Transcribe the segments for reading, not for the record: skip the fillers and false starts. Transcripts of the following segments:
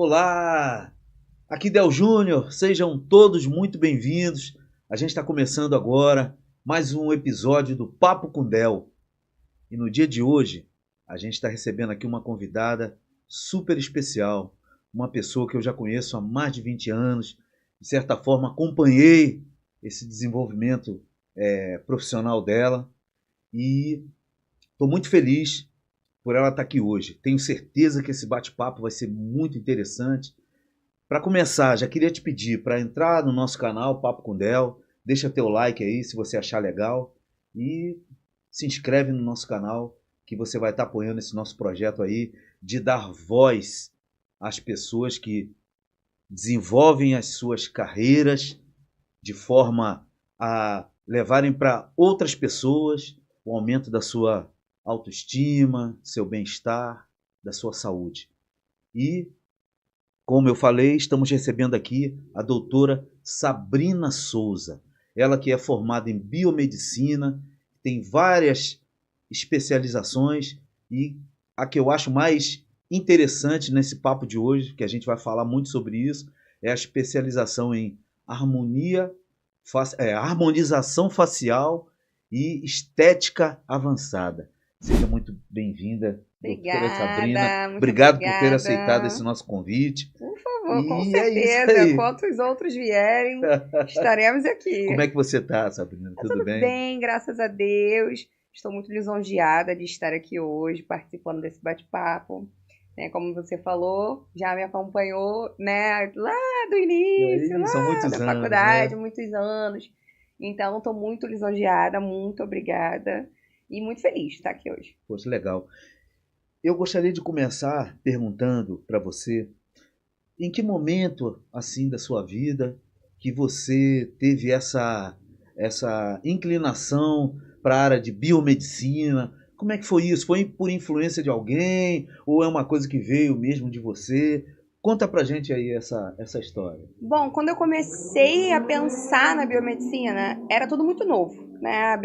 Olá, aqui Del Júnior, sejam todos muito bem-vindos. A gente está começando agora mais um episódio do Papo com Del. E no dia de hoje, a gente está recebendo aqui uma convidada super especial, uma pessoa que eu já conheço há mais de 20 anos, de certa forma acompanhei esse desenvolvimento profissional dela e estou muito feliz por ela estar aqui hoje. Tenho certeza que esse bate-papo vai ser muito interessante. Para começar, já queria te pedir para entrar no nosso canal Papo com Del, deixa teu like aí se você achar legal e se inscreve no nosso canal que você vai estar apoiando esse nosso projeto aí de dar voz às pessoas que desenvolvem as suas carreiras de forma a levarem para outras pessoas o aumento da sua autoestima, seu bem-estar, da sua saúde. E como eu falei, estamos recebendo aqui a doutora Sabrina Souza. Ela que é formada em biomedicina, tem várias especializações e a que eu acho mais interessante nesse papo de hoje, que a gente vai falar muito sobre isso, é a especialização em harmonização facial e estética avançada. Seja muito bem-vinda, doutora Sabrina. Muito Obrigado por ter aceitado obrigada. esse nosso convite. Por favor, com E é isso certeza. aí. Quantos outros vierem, estaremos aqui. Como é que você está, Sabrina? Tá Tudo tudo bem? bem, graças a Deus. Estou muito lisonjeada de estar aqui hoje, participando desse bate-papo. Como você falou, já me acompanhou, né, lá do início, Aí, são lá muitos da anos, faculdade, né? muitos anos. Então, estou muito lisonjeada, muito obrigada e muito feliz de estar aqui hoje. Poxa, legal. Eu gostaria de começar perguntando para você, em que momento, assim, da sua vida, que você teve essa inclinação para a área de biomedicina? Como é que foi isso? Foi por influência de alguém? Ou é uma coisa que veio mesmo de você? Conta pra gente aí essa história. Bom, quando eu comecei a pensar na biomedicina, era tudo muito novo, né?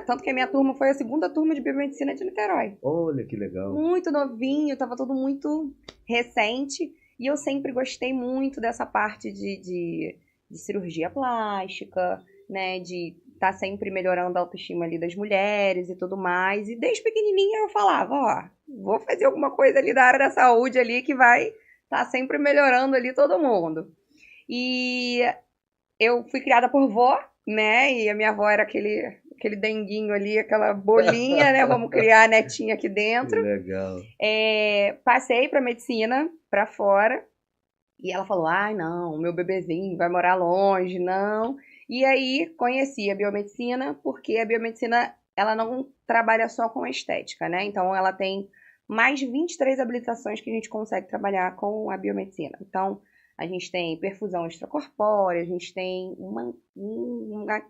Tanto que a minha turma foi a segunda turma de biomedicina de Niterói. Olha que legal. Muito novinho, tava tudo muito recente. E eu sempre gostei muito dessa parte de cirurgia plástica, né? De estar sempre melhorando a autoestima ali das mulheres e tudo mais. E desde pequenininha eu falava, ó, vou fazer alguma coisa ali da área da saúde ali que vai estar sempre melhorando ali todo mundo. E eu fui criada por vó, né? E a minha avó era aquele denguinho ali, aquela bolinha, né? Vamos criar a netinha aqui Que dentro. legal. Passei para medicina, para fora, e ela falou: ai, não, meu bebezinho vai morar longe, não. E aí conheci a biomedicina, porque a biomedicina ela não trabalha só com a estética, né? Então ela tem mais de 23 habilitações que a gente consegue trabalhar com a biomedicina. Então, a gente tem perfusão extracorpórea, a gente tem uma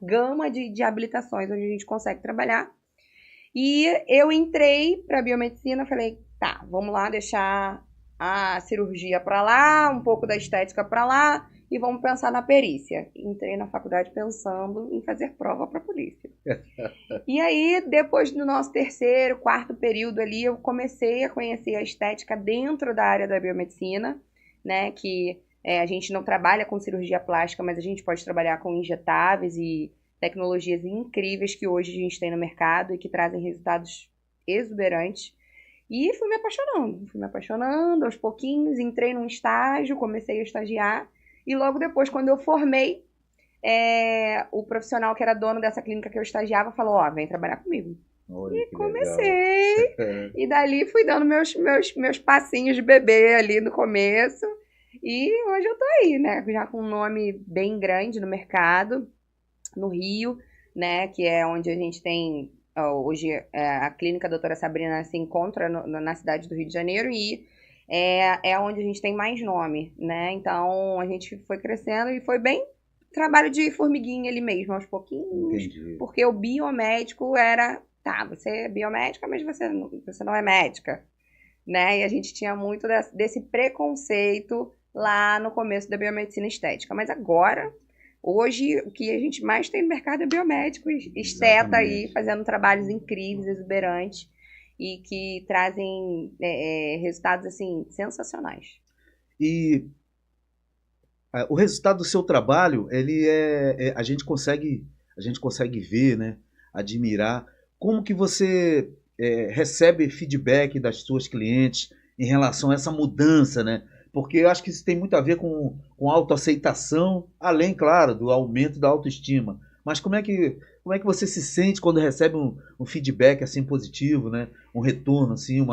gama de habilitações onde a gente consegue trabalhar. E eu entrei para biomedicina, falei, tá, vamos lá deixar a cirurgia para lá, um pouco da estética para lá e vamos pensar na perícia. Entrei na faculdade pensando em fazer prova para a polícia. E aí, depois do nosso terceiro, quarto período ali, eu comecei a conhecer a estética dentro da área da biomedicina, né, que a gente não trabalha com cirurgia plástica, mas a gente pode trabalhar com injetáveis e tecnologias incríveis que hoje a gente tem no mercado e que trazem resultados exuberantes. E fui me apaixonando aos pouquinhos, entrei num estágio, comecei a estagiar e logo depois, quando eu formei, o profissional que era dono dessa clínica que eu estagiava falou, ó, vem trabalhar comigo. Olha E que comecei, legal. e dali fui dando meus passinhos de bebê ali no começo, e hoje eu tô aí, né, já com um nome bem grande no mercado, no Rio, né, que é onde a gente tem, hoje a clínica Doutora Sabrina se encontra na cidade do Rio de Janeiro e é onde a gente tem mais nome, né, então a gente foi crescendo e foi bem trabalho de formiguinha ali mesmo, aos pouquinhos, Entendi. porque o biomédico era, tá, você é biomédica, mas você não é médica, né, e a gente tinha muito desse preconceito lá no começo da biomedicina estética, mas agora hoje, o que a gente mais tem no mercado é biomédico, esteta aí, fazendo trabalhos incríveis, exuberantes, e que trazem resultados, assim, sensacionais. E o resultado do seu trabalho, a gente consegue ver, né? Admirar. Como que você recebe feedback das suas clientes em relação a essa mudança, né? Porque eu acho que isso tem muito a ver com autoaceitação, além, claro, do aumento da autoestima. Mas como é que você se sente quando recebe um feedback assim positivo, né? Um retorno, assim,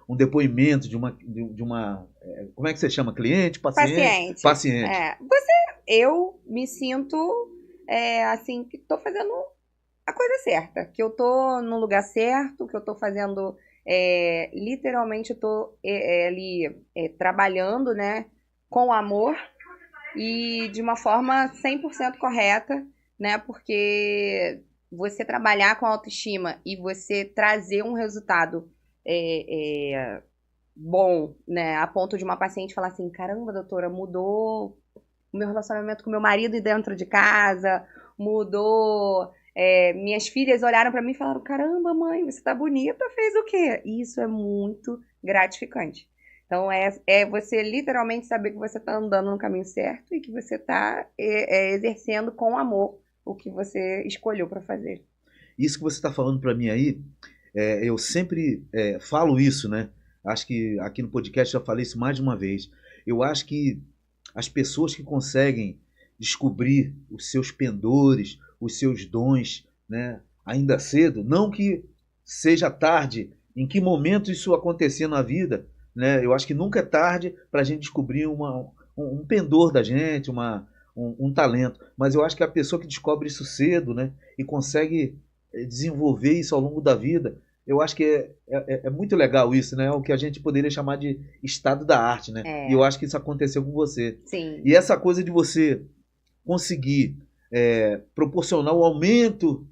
um depoimento de uma, como é que você chama? Cliente, paciente? Paciente. Paciente. Eu me sinto assim que tô fazendo a coisa certa, que eu tô no lugar certo, que eu tô fazendo literalmente eu tô ali trabalhando, né, com amor e de uma forma 100% correta, né? Porque você trabalhar com autoestima e você trazer um resultado bom, né? A ponto de uma paciente falar assim: caramba, doutora, mudou o meu relacionamento com meu marido dentro de casa, mudou. Minhas filhas olharam pra mim e falaram: caramba, mãe, você tá bonita, fez o quê? Isso é muito gratificante. Então, é você literalmente saber que você tá andando no caminho certo e que você tá exercendo com amor o que você escolheu pra fazer. Isso que você está falando para mim aí, eu sempre falo isso, né? Acho que aqui no podcast já falei isso mais de uma vez. Eu acho que as pessoas que conseguem descobrir os seus pendores, os seus dons, né? Ainda cedo, não que seja tarde, em que momento isso acontecer na vida, né? Eu acho que nunca é tarde para a gente descobrir um pendor da gente, um talento. Mas eu acho que a pessoa que descobre isso cedo, né? E consegue desenvolver isso ao longo da vida, eu acho que é muito legal isso, né? É o que a gente poderia chamar de estado da arte, né? E eu acho que isso aconteceu com você. Sim. E essa coisa de você conseguir proporcionar o aumento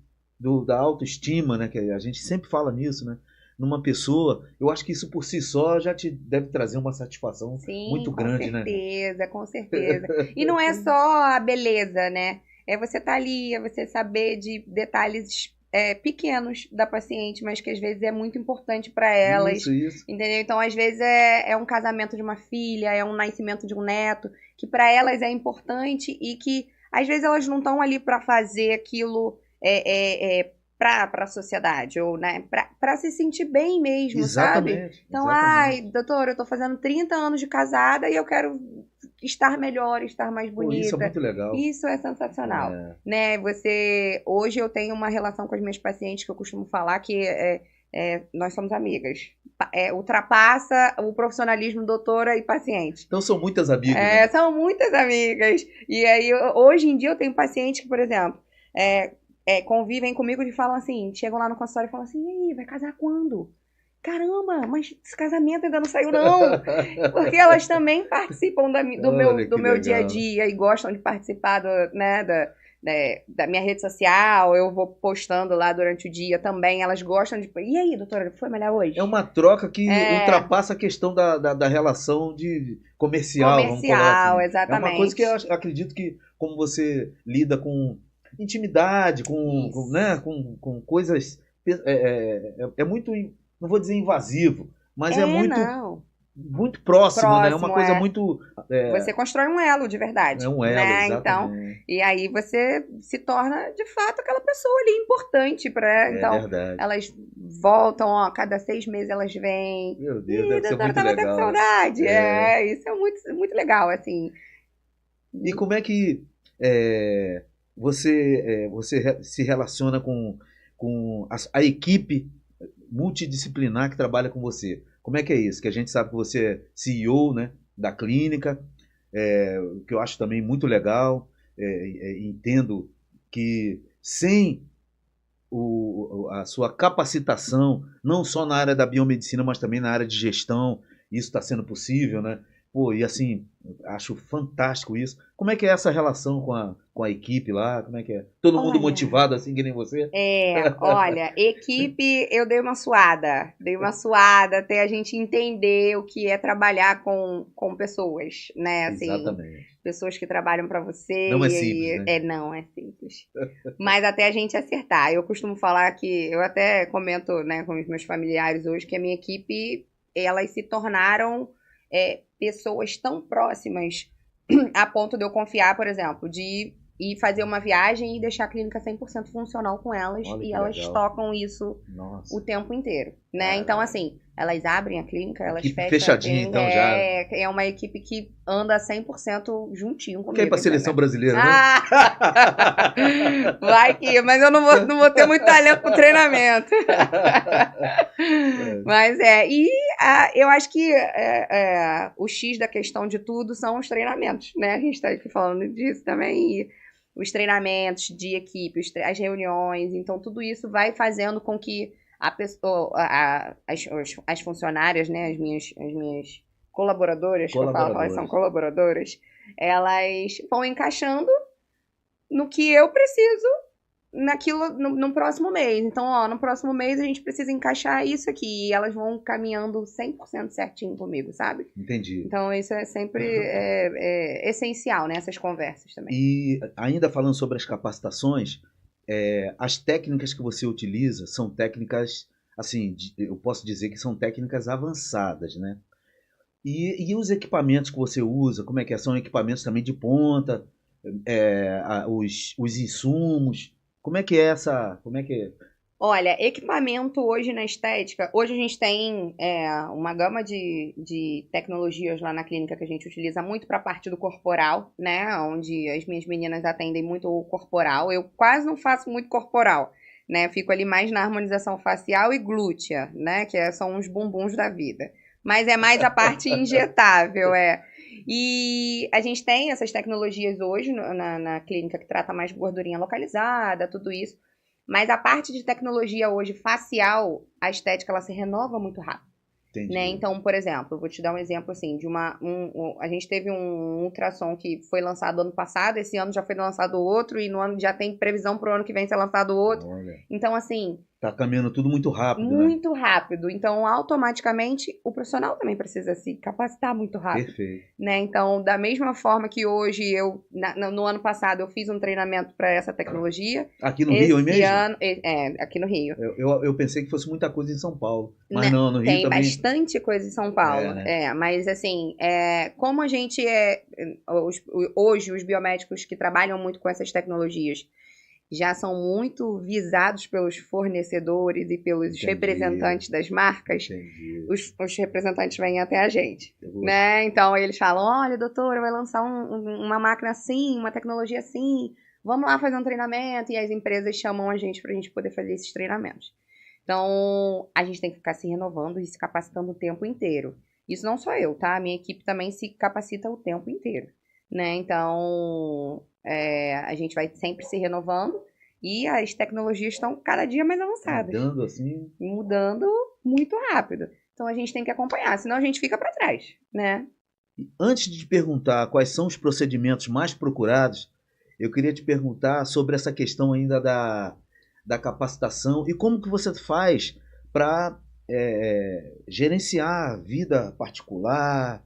da autoestima, né? Que a gente sempre fala nisso, né? Numa pessoa, eu acho que isso por si só já te deve trazer uma satisfação muito grande, né? Com certeza, com certeza. E não é só a beleza, né? É você estar ali, é você saber de detalhes pequenos da paciente, mas que às vezes é muito importante para elas. Isso. Entendeu? Então, às vezes é um casamento de uma filha, é um nascimento de um neto, que para elas é importante e que às vezes elas não estão ali para fazer aquilo para a sociedade, ou né, para se sentir bem mesmo, Exatamente, sabe? Então, exatamente. ai, doutora, eu tô fazendo 30 anos de casada e eu quero estar melhor, estar mais Pô, isso é bonita. muito legal. Isso é sensacional, né? Hoje eu tenho uma relação com as minhas pacientes que eu costumo falar que nós somos amigas. Ultrapassa o profissionalismo doutora e paciente. Então são muitas amigas, né? São muitas amigas. E aí, hoje em dia eu tenho pacientes que, por exemplo, convivem comigo e falam assim, chegam lá no consultório e falam assim: e aí, vai casar quando? Caramba, mas esse casamento ainda não saiu não. Porque elas também participam do meu dia a dia e gostam de participar da minha rede social. Eu vou postando lá durante o dia também. Elas gostam de... E aí, doutora, foi melhor hoje? É uma troca que ultrapassa a questão da relação comercial, vamos falar assim. Exatamente. É uma coisa que eu acredito que, como você lida com intimidade, com coisas... É muito, não vou dizer invasivo, mas é muito próximo, né? É uma coisa muito... Você constrói um elo de verdade. É um elo, né? exatamente. Então, e aí você se torna, de fato, aquela pessoa ali importante para... Então, verdade. elas voltam, ó, cada 6 meses elas vêm. Meu Deus, deve ser muito tava legal. Com saudade. Isso é muito, muito legal, assim. E como é que você se relaciona com a equipe multidisciplinar que trabalha com você? Como é que é isso? Que a gente sabe que você é CEO, né, da clínica, que eu acho também muito legal. Entendo que sem a sua capacitação, não só na área da biomedicina, mas também na área de gestão, isso está sendo possível, né? Pô, e assim, acho fantástico isso. Como é que é essa relação com a equipe lá? Como é que é? Todo mundo motivado assim que nem você? Olha, equipe, eu dei uma suada até a gente entender o que é trabalhar com pessoas, né? Assim, exatamente. Pessoas que trabalham para você. Não é simples, né? Não é simples. Mas até a gente acertar. Eu costumo falar que, eu até comento, né, com os meus familiares hoje, que a minha equipe, elas se tornaram pessoas tão próximas a ponto de eu confiar, por exemplo, de ir fazer uma viagem e deixar a clínica 100% funcional com elas. Olha E que elas legal. tocam isso Nossa. o tempo inteiro, né? Então, assim, elas abrem a clínica, elas Equipe fecham fechadinha, a clínica. então, já. É uma equipe que anda 100% juntinho comigo. Quer ir pra seleção entendeu? brasileira, não? Ah! Vai que, mas eu não vou ter muito talento pro treinamento. Mas eu acho que o X da questão de tudo são os treinamentos, né? A gente tá aqui falando disso também. E os treinamentos de equipe, as reuniões, então tudo isso vai fazendo com que a pessoa, as funcionárias, né, as minhas colaboradoras, que eu falo, elas são colaboradoras, elas vão encaixando no que eu preciso naquilo no próximo mês. Então, no próximo mês a gente precisa encaixar isso aqui. E elas vão caminhando 100% certinho comigo, sabe? Entendi. Então, isso é sempre essencial, né? Essas conversas também. E ainda falando sobre as capacitações, as técnicas que você utiliza são técnicas, assim, eu posso dizer que são técnicas avançadas, né? E os equipamentos que você usa, como é que é? São equipamentos também de ponta, os insumos, como é que é como é que é? Olha, equipamento hoje na estética, hoje a gente tem uma gama de tecnologias lá na clínica que a gente utiliza muito para a parte do corporal, né? Onde as minhas meninas atendem muito o corporal. Eu quase não faço muito corporal, né? Fico ali mais na harmonização facial e glútea, né? Que são os bumbuns da vida. Mas é mais a parte injetável, E a gente tem essas tecnologias hoje na clínica que trata mais gordurinha localizada, tudo isso. Mas a parte de tecnologia hoje facial, a estética, ela se renova muito rápido. Entendi. Né? Então, por exemplo, vou te dar um exemplo assim, de a gente teve um ultrassom que foi lançado ano passado, esse ano já foi lançado outro, e no ano já tem previsão para o ano que vem ser lançado outro. Olha. Então, assim... Tá caminhando tudo muito rápido, muito rápido. Então, automaticamente, o profissional também precisa se capacitar muito rápido. Perfeito. Né? Então, da mesma forma que hoje no ano passado, eu fiz um treinamento para essa tecnologia. Aqui no Rio mesmo? Aqui no Rio. Eu pensei que fosse muita coisa em São Paulo. Mas não, no Rio tem também. Tem bastante coisa em São Paulo. Né? Mas assim, como a gente hoje, os biomédicos que trabalham muito com essas tecnologias já são muito visados pelos fornecedores e pelos representantes das marcas, os representantes vêm até a gente, né? Então, eles falam, olha, doutora, vai lançar uma máquina assim, uma tecnologia assim, vamos lá fazer um treinamento, e as empresas chamam a gente para a gente poder fazer esses treinamentos. Então, a gente tem que ficar se renovando e se capacitando o tempo inteiro. Isso não sou eu, tá? A minha equipe também se capacita o tempo inteiro, né? Então... a gente vai sempre se renovando e as tecnologias estão cada dia mais avançadas. Mudando assim? Mudando muito rápido. Então a gente tem que acompanhar, senão a gente fica para trás, né? Antes de te perguntar quais são os procedimentos mais procurados, eu queria te perguntar sobre essa questão ainda da capacitação e como que você faz para gerenciar a vida particular,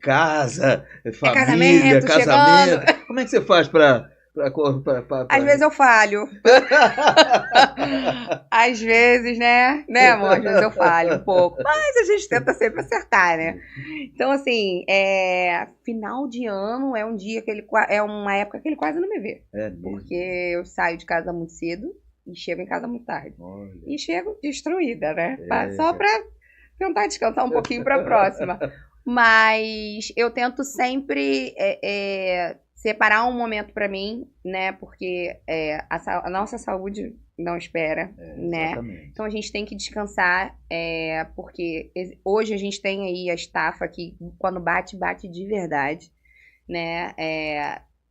casa, família, casamento. Como é que você faz para... Às vezes eu falho. Às vezes, né, amor? Às vezes eu falho um pouco. Mas a gente tenta sempre acertar, né? Então, assim, final de ano é um dia que é uma época que ele quase não me vê. Porque eu saio de casa muito cedo e chego em casa muito tarde. Olha. E chego destruída, né? Só para tentar descansar um pouquinho para a próxima. Mas eu tento sempre separar um momento para mim, né? Porque a nossa saúde não espera, né? Então a gente tem que descansar, porque hoje a gente tem aí a estafa que quando bate de verdade, né?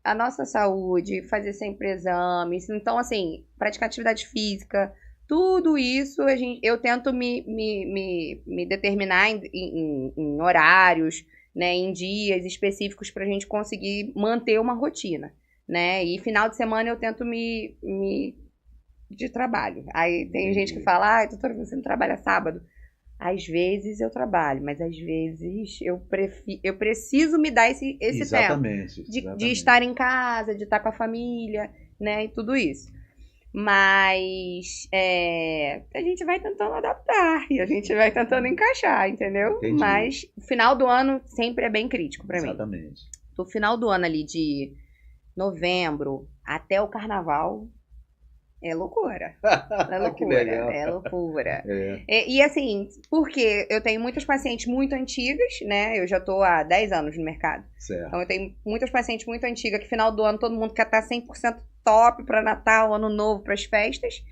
A nossa saúde, fazer sempre exames. Então, assim, praticar atividade física... Tudo isso eu tento me determinar em horários, né, em dias específicos para a gente conseguir manter uma rotina, né? E final de semana eu tento de trabalho. Aí tem gente que fala, doutora, você não trabalha sábado? Às vezes eu trabalho, mas às vezes eu preciso me dar esse tempo de estar em casa, de estar com a família, né? E tudo isso. Mas a gente vai tentando adaptar e a gente vai tentando encaixar, entendeu? Entendi. Mas o final do ano sempre é bem crítico pra mim. Exatamente. Do final do ano ali de novembro até o carnaval é loucura. É loucura. Que legal. É loucura. É. E assim, porque eu tenho muitas pacientes muito antigas, né? Eu já tô há 10 anos no mercado. Certo. Então eu tenho muitas pacientes muito antigas que final do ano todo mundo quer estar 100% top para Natal, Ano Novo, para as festas.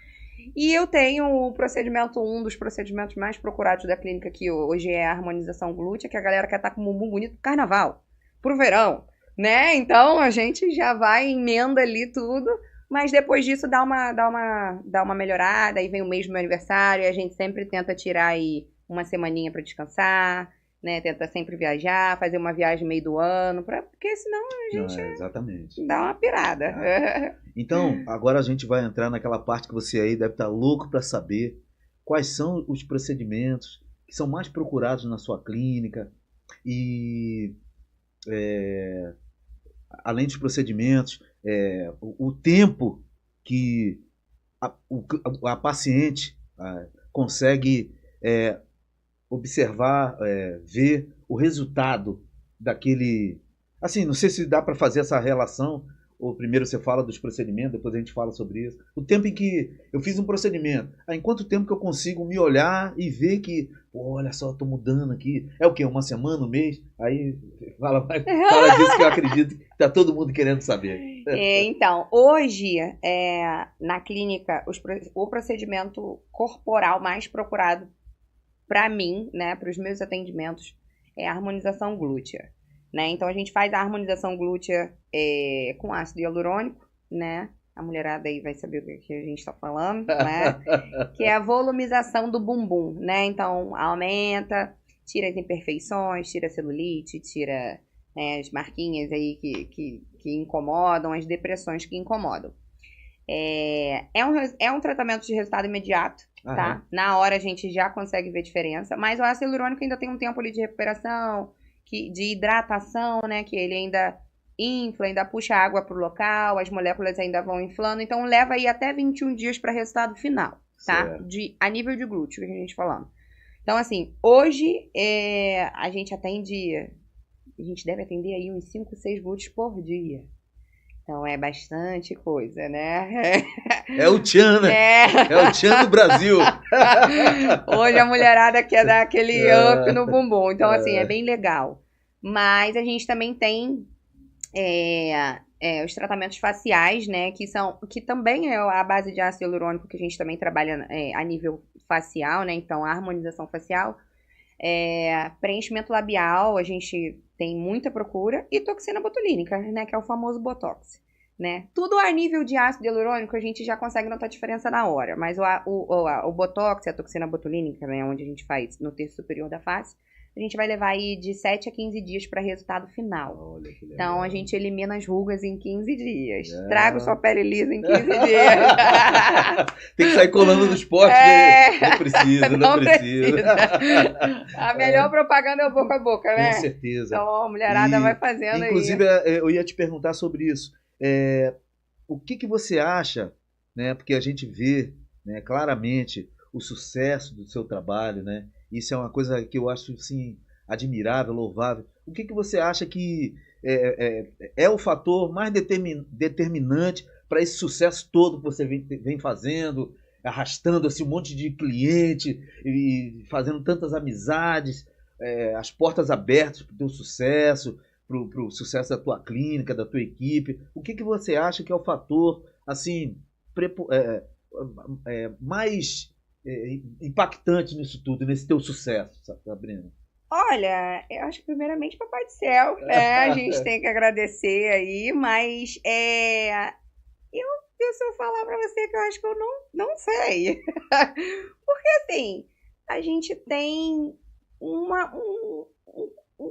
E eu tenho o procedimento, um dos procedimentos mais procurados da clínica, que hoje é a harmonização glútea, que a galera quer estar com um bumbum bonito pro carnaval, pro verão, né? Então a gente já vai, emenda ali tudo, mas depois disso dá uma melhorada, aí vem o mês do meu aniversário, e a gente sempre tenta tirar aí uma semaninha para descansar, né? Tenta sempre viajar, fazer uma viagem no meio do ano, porque senão a gente exatamente. dá uma pirada. Então, agora a gente vai entrar naquela parte que você aí deve estar louco para saber quais são os procedimentos que são mais procurados na sua clínica e, além dos procedimentos, o tempo que a paciente consegue observar, ver o resultado daquele... Assim, não sei se dá para fazer essa relação, ou primeiro você fala dos procedimentos, depois a gente fala sobre isso. O tempo em que eu fiz um procedimento, em quanto tempo que eu consigo me olhar e ver que, olha só, estou mudando aqui. É o quê? Uma semana, um mês? Aí fala disso que eu acredito que está todo mundo querendo saber. Então, hoje, na clínica, o procedimento corporal mais procurado para mim, né, para os meus atendimentos, é a harmonização glútea. Né? Então, a gente faz a harmonização glútea com ácido hialurônico, né? A mulherada aí vai saber o que a gente está falando, né? Que é a volumização do bumbum, né? Então, aumenta, tira as imperfeições, tira a celulite, tira as marquinhas aí que incomodam, as depressões que incomodam. É um tratamento de resultado imediato, tá? Na hora a gente já consegue ver diferença, mas o ácido hialurônico ainda tem um tempo ali de recuperação, de hidratação, né, que ele ainda infla, ainda puxa água pro local, as moléculas ainda vão inflando, então leva aí até 21 dias para resultado final, tá? A nível de glúteo, que a gente falando. Então, assim, hoje a gente deve atender aí uns 5, 6 glúteos por dia. Então é bastante coisa, né? É o tchan, né? É o tchan do Brasil. Hoje a mulherada quer dar aquele up no bumbum. Então, assim, é bem legal. Mas a gente também tem os tratamentos faciais, né? Que também é a base de ácido hialurônico que a gente também trabalha a nível facial, né? Então, a harmonização facial. Preenchimento labial, a gente tem muita procura, e toxina botulínica, né, que é o famoso Botox, né? Tudo a nível de ácido hialurônico a gente já consegue notar a diferença na hora, mas o Botox, a toxina botulínica, né, onde a gente faz no terço superior da face, a gente vai levar aí de 7 a 15 dias para resultado final. Olha que legal. Então, a gente elimina as rugas em 15 dias. Traga sua pele lisa em 15 dias. Tem que sair colando nos potes. Não precisa. A melhor propaganda é o boca a boca, né? Com certeza. Então, a mulherada vai fazendo inclusive, aí. eu ia te perguntar sobre isso. O que você acha, né? Porque a gente vê, né, claramente o sucesso do seu trabalho, né? Isso é uma coisa que eu acho, assim, admirável, louvável. O que você acha que é o fator mais determinante para esse sucesso todo que você vem fazendo, arrastando assim, um monte de cliente e fazendo tantas amizades, as portas abertas para o teu sucesso, para o sucesso da tua clínica, da tua equipe? O que você acha que é o fator assim, mais impactante nisso tudo, nesse teu sucesso, Sabrina? Olha, eu acho que primeiramente Papai do Céu, né? A gente tem que agradecer aí, mas se eu falar pra você que eu acho que eu não sei. Porque assim, a gente tem um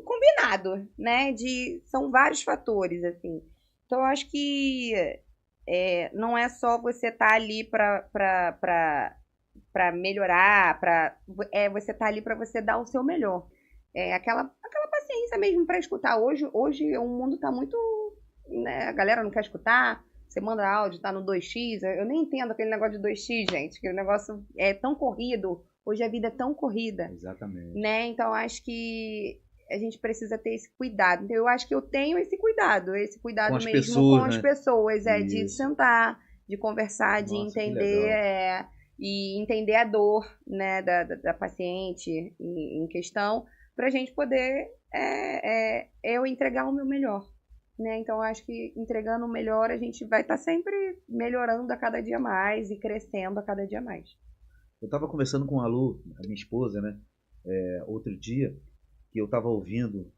combinado, né? São vários fatores, assim. Então eu acho que não é só você estar ali pra melhorar, você tá ali pra você dar o seu melhor. Aquela paciência mesmo pra escutar. Hoje o mundo tá muito, né, a galera não quer escutar, você manda áudio, tá no 2x, eu nem entendo aquele negócio de 2x, gente, que o negócio é tão corrido, hoje a vida é tão corrida. Exatamente. Né? Então, acho que a gente precisa ter esse cuidado. Então, eu acho que eu tenho esse cuidado Com as mesmo pessoas, com as né? pessoas, de Isso. sentar, de conversar, de Nossa, que entender, legal. e entender a dor, né, da paciente em questão, para a gente poder eu entregar o meu melhor. Né? Então, eu acho que entregando o melhor, a gente vai estar sempre melhorando a cada dia mais e crescendo a cada dia mais. Eu estava conversando com a Lu, a minha esposa, né? Outro dia, que eu estava ouvindo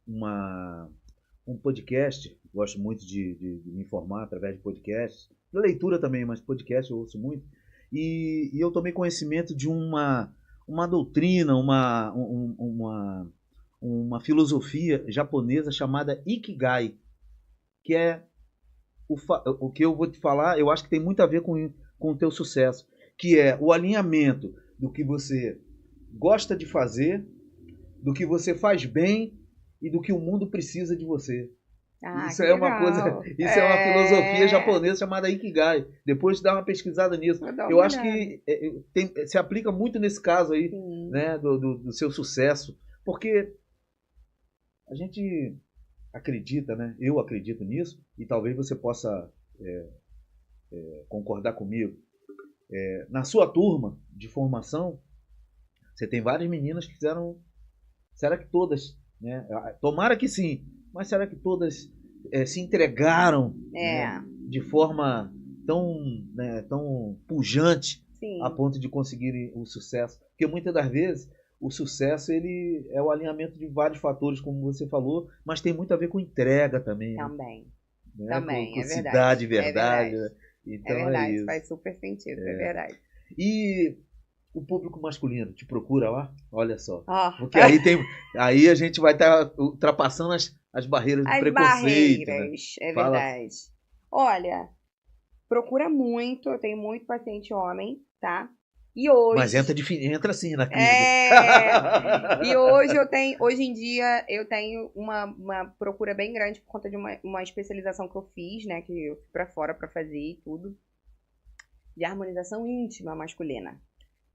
um podcast. Gosto muito de me informar através de podcasts. Da leitura também, mas podcast eu ouço muito. E eu tomei conhecimento de uma doutrina, uma filosofia japonesa chamada Ikigai, que é o que eu vou te falar, eu acho que tem muito a ver com o teu sucesso, que é o alinhamento do que você gosta de fazer, do que você faz bem e do que o mundo precisa de você. Isso é uma coisa, isso é uma filosofia japonesa chamada Ikigai. Depois dá uma pesquisada nisso. Eu acho que se aplica muito nesse caso aí, né, do seu sucesso, porque a gente acredita, né? Eu acredito nisso e talvez você possa concordar comigo. Na sua turma de formação, você tem várias meninas que fizeram. Será que todas, né? Tomara que sim, mas será que todas se entregaram, né, de forma tão pujante, sim, a ponto de conseguirem o sucesso? Porque muitas das vezes o sucesso ele é o alinhamento de vários fatores, como você falou, mas tem muito a ver com entrega também. Também. Né? Também, com é verdade. Cidade, verdade. É verdade. Então é verdade, isso. Faz super sentido, é verdade. E o público masculino te procura lá? Olha só. Oh. Porque aí a gente vai estar ultrapassando as barreiras do preconceito. Barreiras, né? Fala. Verdade. Olha, procura muito, eu tenho muito paciente homem, tá? E hoje... Mas entra assim na clínica. E hoje em dia eu tenho uma procura bem grande por conta de uma especialização que eu fiz, né? Que eu fui pra fora pra fazer e tudo. De harmonização íntima masculina.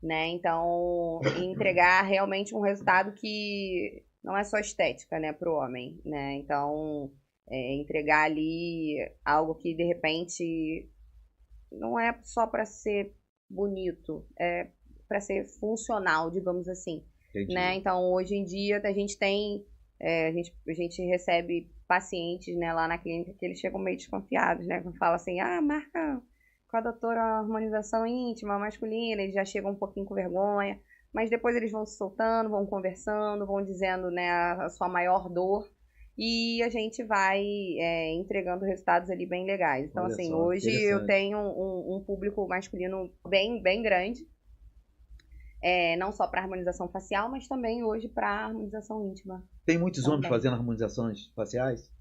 Né? Então, entregar realmente um resultado que não é só estética, né, pro homem, né? Então, entregar ali algo que de repente não é só para ser bonito, é para ser funcional, digamos assim. Entendi. Né? Então, hoje em dia a gente tem a gente recebe pacientes, né, lá na clínica que eles chegam meio desconfiados, né? Que falam assim, marca com a doutora harmonização íntima, masculina, eles já chegam um pouquinho com vergonha, mas depois eles vão se soltando, vão conversando, vão dizendo, né, a sua maior dor, e a gente vai entregando resultados ali bem legais. Então, olha assim, só, hoje eu tenho um público masculino bem, bem grande, não só para harmonização facial, mas também hoje para harmonização íntima. Tem muitos homens fazendo harmonizações faciais?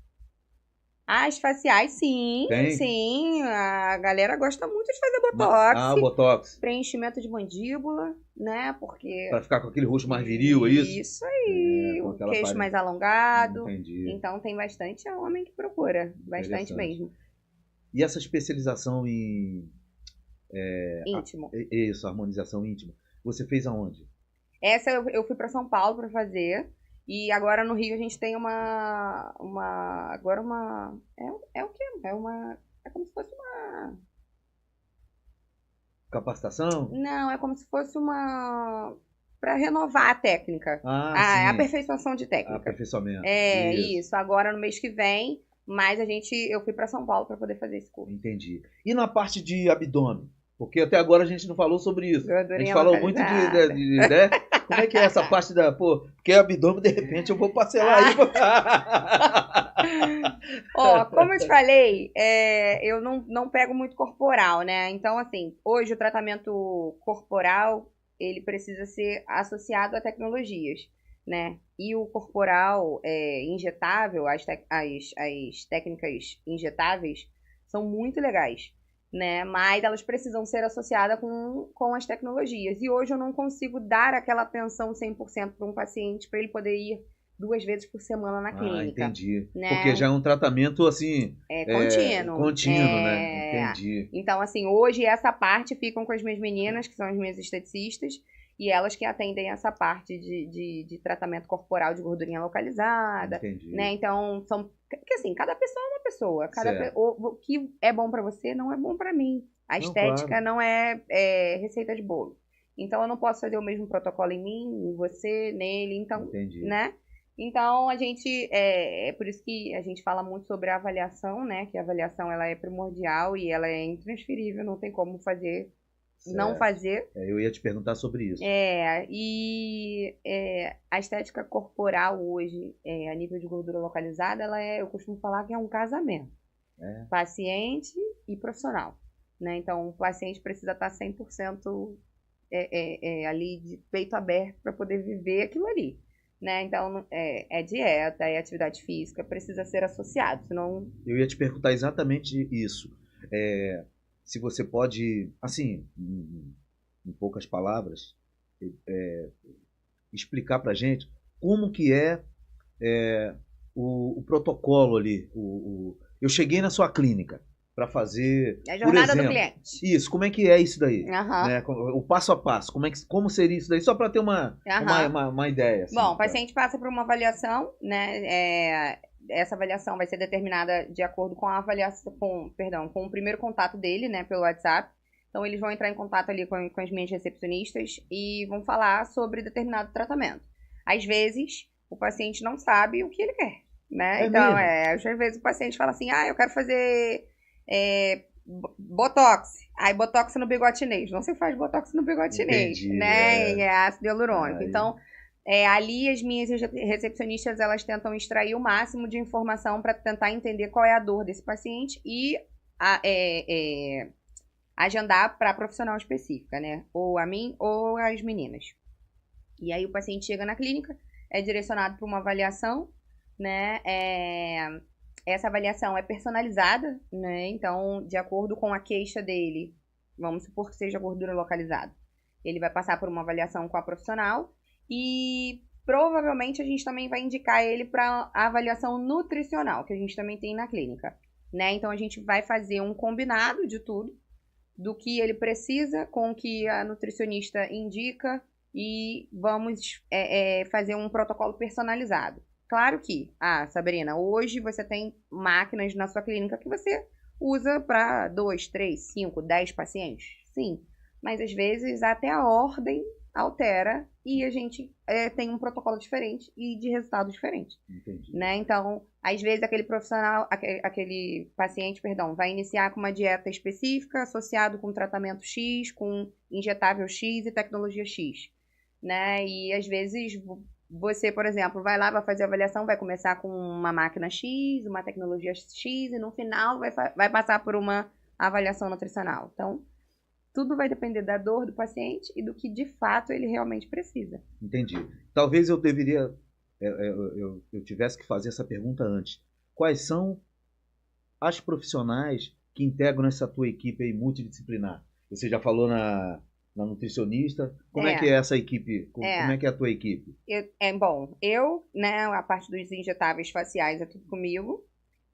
As faciais, sim. Tem? Sim. A galera gosta muito de fazer botox. Botox. Preenchimento de mandíbula, né? Porque... Pra ficar com aquele rosto mais viril, é isso? Isso aí. O queixo mais alongado. Entendi. Então tem bastante homem que procura. Bastante mesmo. E essa especialização em... íntimo. Isso, harmonização íntima. Você fez aonde? Essa eu fui pra São Paulo pra fazer. E agora no Rio a gente tem agora uma... É o quê? É como se fosse uma... Capacitação? Não, é como se fosse para renovar a técnica. Sim. Aperfeiçoação de técnica. Aperfeiçoamento. Isso. Agora no mês que vem, mas eu fui para São Paulo para poder fazer esse curso. Entendi. E na parte de abdômen? Porque até agora a gente não falou sobre isso. A gente falou muito de né? Como é que é essa parte da... porque abdômen, de repente, eu vou parcelar aí. Como eu te falei, eu não pego muito corporal, né? Então, assim, hoje o tratamento corporal, ele precisa ser associado a tecnologias, né? E o corporal injetável, as técnicas injetáveis, são muito legais. Né? Mas elas precisam ser associadas com as tecnologias. E hoje eu não consigo dar aquela atenção 100% para um paciente para ele poder ir 2 vezes por semana na clínica. Entendi. Né? Porque já é um tratamento, assim... contínuo. Contínuo, né? Entendi. Então, assim, hoje essa parte ficam com as minhas meninas, que são as minhas esteticistas, e elas que atendem essa parte de tratamento corporal de gordurinha localizada. Entendi. Né? Então, porque assim, cada pessoa é uma pessoa. O que é bom pra você não é bom pra mim. A estética não é receita de bolo. Então, eu não posso fazer o mesmo protocolo em mim, em você, nele. Então, entendi. Né? Então, a gente, é por isso que a gente fala muito sobre a avaliação, né? Que a avaliação, ela é primordial e ela é intransferível, não tem como fazer, não fazer. Eu ia te perguntar sobre isso. A estética corporal hoje, a nível de gordura localizada, eu costumo falar que é um casamento. Paciente e profissional, né? Então, o paciente precisa estar 100% ali de peito aberto para poder viver aquilo ali. Né? Então, dieta, é atividade física, precisa ser associado, senão... Eu ia te perguntar exatamente isso. Se você pode, assim, em poucas palavras, explicar pra gente como que o protocolo ali. Eu cheguei na sua clínica para fazer, a jornada do cliente. Isso, como é que é isso daí? Né? O passo a passo, como seria isso daí? Só para ter uma ideia. Assim, bom, o paciente passa por uma avaliação, né? Essa avaliação vai ser determinada de acordo com a avaliação, com o primeiro contato dele, né, pelo WhatsApp. Então, eles vão entrar em contato ali com as minhas recepcionistas e vão falar sobre determinado tratamento. Às vezes, o paciente não sabe o que ele quer, né? Então, às vezes o paciente fala assim, eu quero fazer... botox. Aí, botox no bigode chinês. Não se faz botox no bigode chinês, né? É ácido hialurônico. Então, ali as minhas recepcionistas, elas tentam extrair o máximo de informação para tentar entender qual é a dor desse paciente e agendar para profissional específica, né? Ou a mim ou as meninas. E aí, o paciente chega na clínica, é direcionado para uma avaliação, né? Essa avaliação é personalizada, né? Então, de acordo com a queixa dele, vamos supor que seja gordura localizada, ele vai passar por uma avaliação com a profissional e provavelmente a gente também vai indicar ele para a avaliação nutricional, que a gente também tem na clínica, né? Então, a gente vai fazer um combinado de tudo, do que ele precisa com o que a nutricionista indica e vamos fazer um protocolo personalizado. Claro que, Sabrina, hoje você tem máquinas na sua clínica que você usa para 2, 3, 5, 10 pacientes. Sim, mas às vezes até a ordem altera e a gente tem um protocolo diferente e de resultado diferente. Entendi. Né? Então, às vezes aquele paciente, vai iniciar com uma dieta específica associado com tratamento X, com injetável X e tecnologia X. Né? E às vezes... Você, por exemplo, vai lá, vai fazer a avaliação, vai começar com uma máquina X, uma tecnologia X, e no final vai passar por uma avaliação nutricional. Então, tudo vai depender da dor do paciente e do que, de fato, ele realmente precisa. Entendi. Talvez eu tivesse que fazer essa pergunta antes. Quais são as profissionais que integram essa tua equipe aí multidisciplinar? Você já falou na nutricionista. Como é que é essa equipe? Como é que é a tua equipe? Né, a parte dos injetáveis faciais é tudo comigo.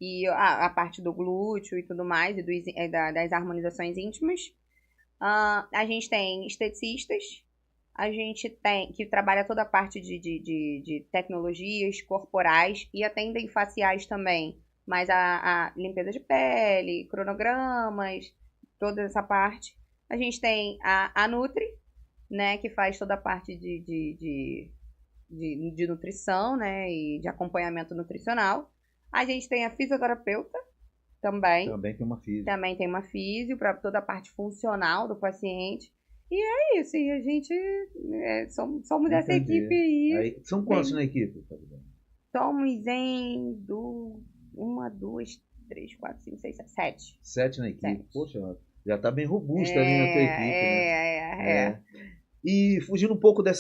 E a parte do glúteo e tudo mais, e das harmonizações íntimas. A gente tem esteticistas. A gente tem que trabalha toda a parte de tecnologias corporais e atendem faciais também. Mas a limpeza de pele, cronogramas, toda essa parte. A gente tem a Nutri, né, que faz toda a parte de nutrição, né, e de acompanhamento nutricional. A gente tem a fisioterapeuta também. Também tem uma físio para toda a parte funcional do paciente. E é isso, e a gente somos essa equipe aí. São quantos na equipe? Somos em 1, 2, 3, 4, 5, 6, 7. 7 na equipe. Poxa, já está bem robusta ali na tua equipe. Né? E fugindo um pouco da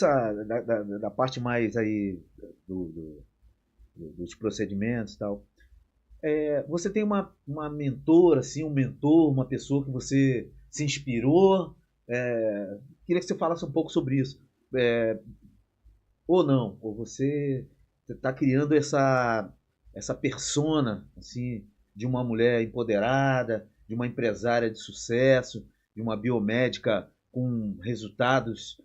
parte mais aí dos procedimentos e tal, você tem uma mentora, assim, um mentor, uma pessoa que você se inspirou? Queria que você falasse um pouco sobre isso. Ou não, ou você você está criando essa persona, assim, de uma mulher empoderada, de uma empresária de sucesso, de uma biomédica com resultados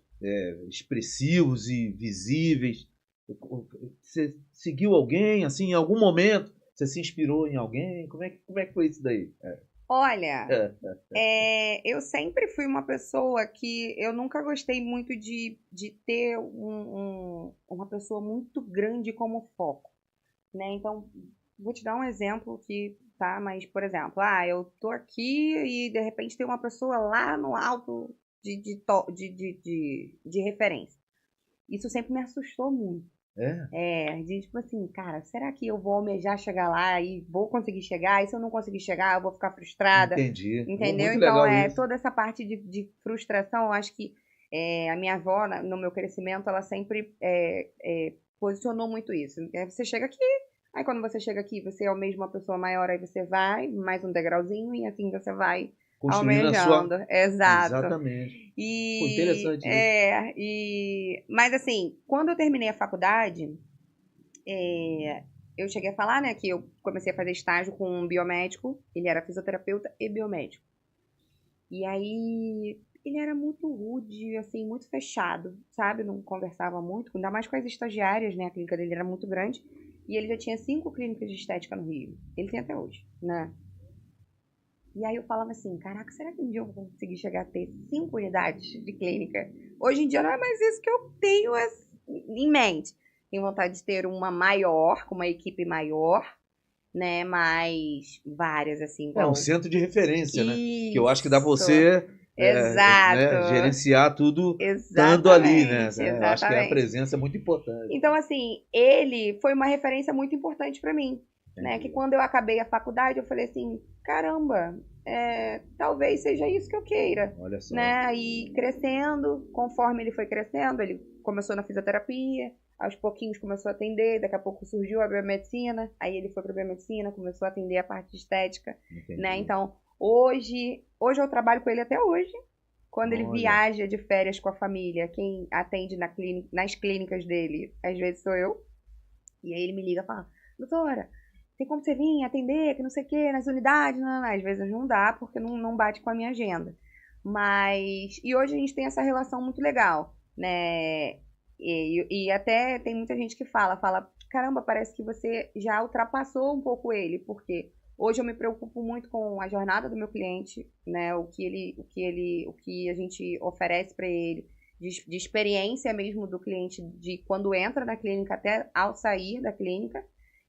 expressivos e visíveis. Você seguiu alguém, assim, em algum momento? Você se inspirou em alguém? Como é que foi isso daí? Olha, eu sempre fui uma pessoa que eu nunca gostei muito de ter uma pessoa muito grande como foco, né? Então, vou te dar um exemplo que, tá? Mas, por exemplo, eu tô aqui e de repente tem uma pessoa lá no alto de referência. Isso sempre me assustou muito. Tipo assim, cara, será que eu vou almejar chegar lá e vou conseguir chegar? E se eu não conseguir chegar, eu vou ficar frustrada? Entendi. Entendeu? Muito Então, legal isso. toda essa parte de frustração, eu acho que a minha avó, no meu crescimento, ela sempre posicionou muito isso. Você chega aqui, aí quando você chega aqui, você almeja uma pessoa maior, aí você vai, mais um degrauzinho, e assim você vai Construindo a sua... almejando. Exato. Exatamente. Pô, E, interessante isso. mas assim, quando eu terminei a faculdade, eu cheguei a falar, né, que eu comecei a fazer estágio com um biomédico, ele era fisioterapeuta e biomédico. E aí, ele era muito rude, assim, muito fechado, sabe? Não conversava muito, ainda mais com as estagiárias, né? A clínica dele era muito grande. E ele já tinha 5 clínicas de estética no Rio. Ele tem até hoje, né? E aí eu falava assim, caraca, será que um dia eu vou conseguir chegar a ter 5 unidades de clínica? Hoje em dia não é mais isso que eu tenho em mente. Tenho vontade de ter uma maior, com uma equipe maior, né? Mas várias, assim, igual... um centro de referência, né? Isso. Que eu acho que dá você Exato. gerenciar tudo estando ali, né? Eu acho que a presença é muito importante. Então, assim, ele foi uma referência muito importante para mim. Né? Que quando eu acabei a faculdade, eu falei assim, caramba, talvez seja isso que eu queira. Olha só. Né? E crescendo, conforme ele foi crescendo, ele começou na fisioterapia, aos pouquinhos começou a atender, daqui a pouco surgiu a biomedicina, aí ele foi para a biomedicina, começou a atender a parte de estética. Né? Então, hoje eu trabalho com ele até hoje. Quando ele viaja de férias com a família, quem atende nas clínicas dele, às vezes sou eu. E aí ele me liga e fala, doutora, tem como você vir atender, que não sei o que, nas unidades? Não. Às vezes não dá, porque não bate com a minha agenda. E hoje a gente tem essa relação muito legal, né? E até tem muita gente que fala, caramba, parece que você já ultrapassou um pouco ele, porque hoje eu me preocupo muito com a jornada do meu cliente, né? O que a gente oferece para ele, de experiência mesmo do cliente, de quando entra na clínica até ao sair da clínica.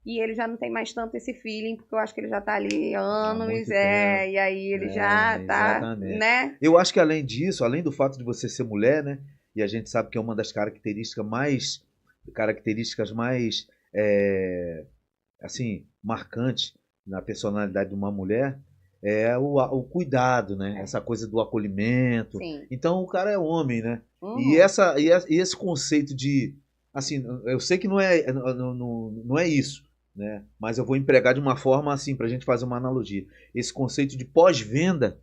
E ele já não tem mais tanto esse feeling, porque eu acho que ele já tá ali anos, e aí ele já tá, exatamente. Né? Eu acho que além disso, além do fato de você ser mulher, né? E a gente sabe que é uma das características mais assim, marcantes na personalidade de uma mulher, é o cuidado, né? Essa coisa do acolhimento. Sim. Então o cara é homem, né? Uhum. E esse conceito de, assim, eu sei que não é isso, né? Mas eu vou empregar de uma forma assim, pra gente fazer uma analogia. Esse conceito de pós-venda,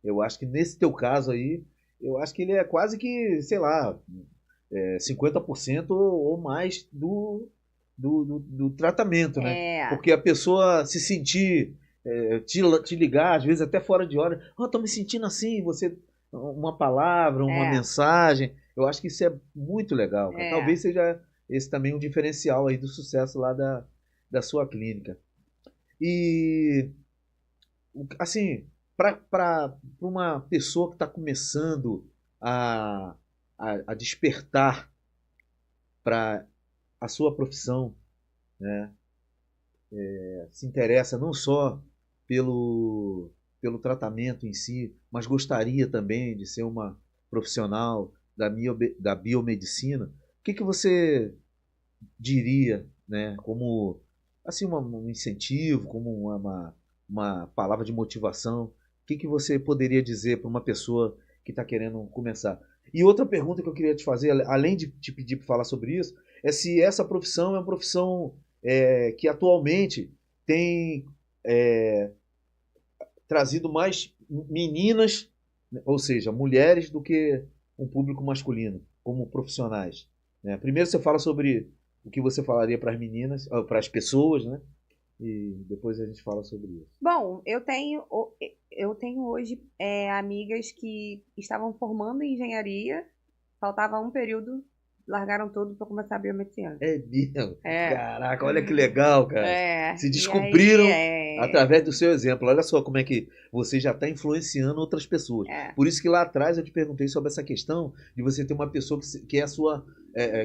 eu acho que nesse teu caso aí, eu acho que ele é quase que, sei lá, 50% ou mais do tratamento, né? Porque a pessoa se sentir, te ligar, às vezes até fora de hora, tô me sentindo assim, você, uma palavra, uma mensagem, eu acho que isso é muito legal. Talvez seja esse também um diferencial aí do sucesso lá da sua clínica. E, assim, para uma pessoa que está começando a despertar para a sua profissão, né? Se interessa não só pelo tratamento em si, mas gostaria também de ser uma profissional da biomedicina, o que você diria, né, como assim, um incentivo, como uma palavra de motivação? O que você poderia dizer para uma pessoa que está querendo começar? E outra pergunta que eu queria te fazer, além de te pedir para falar sobre isso, é se essa profissão é uma profissão que atualmente tem trazido mais meninas, ou seja, mulheres, do que um público masculino, como profissionais. Né? Primeiro você fala sobre o que você falaria para as meninas, para as pessoas, né? E depois a gente fala sobre isso. Bom, eu tenho hoje amigas que estavam formando em engenharia, faltava um período, largaram tudo para começar a biomedicina. É mesmo? É. Caraca, olha que legal, cara. Se E descobriram aí, através do seu exemplo. Olha só como é que você já está influenciando outras pessoas. Por isso que lá atrás eu te perguntei sobre essa questão de você ter uma pessoa que é a sua,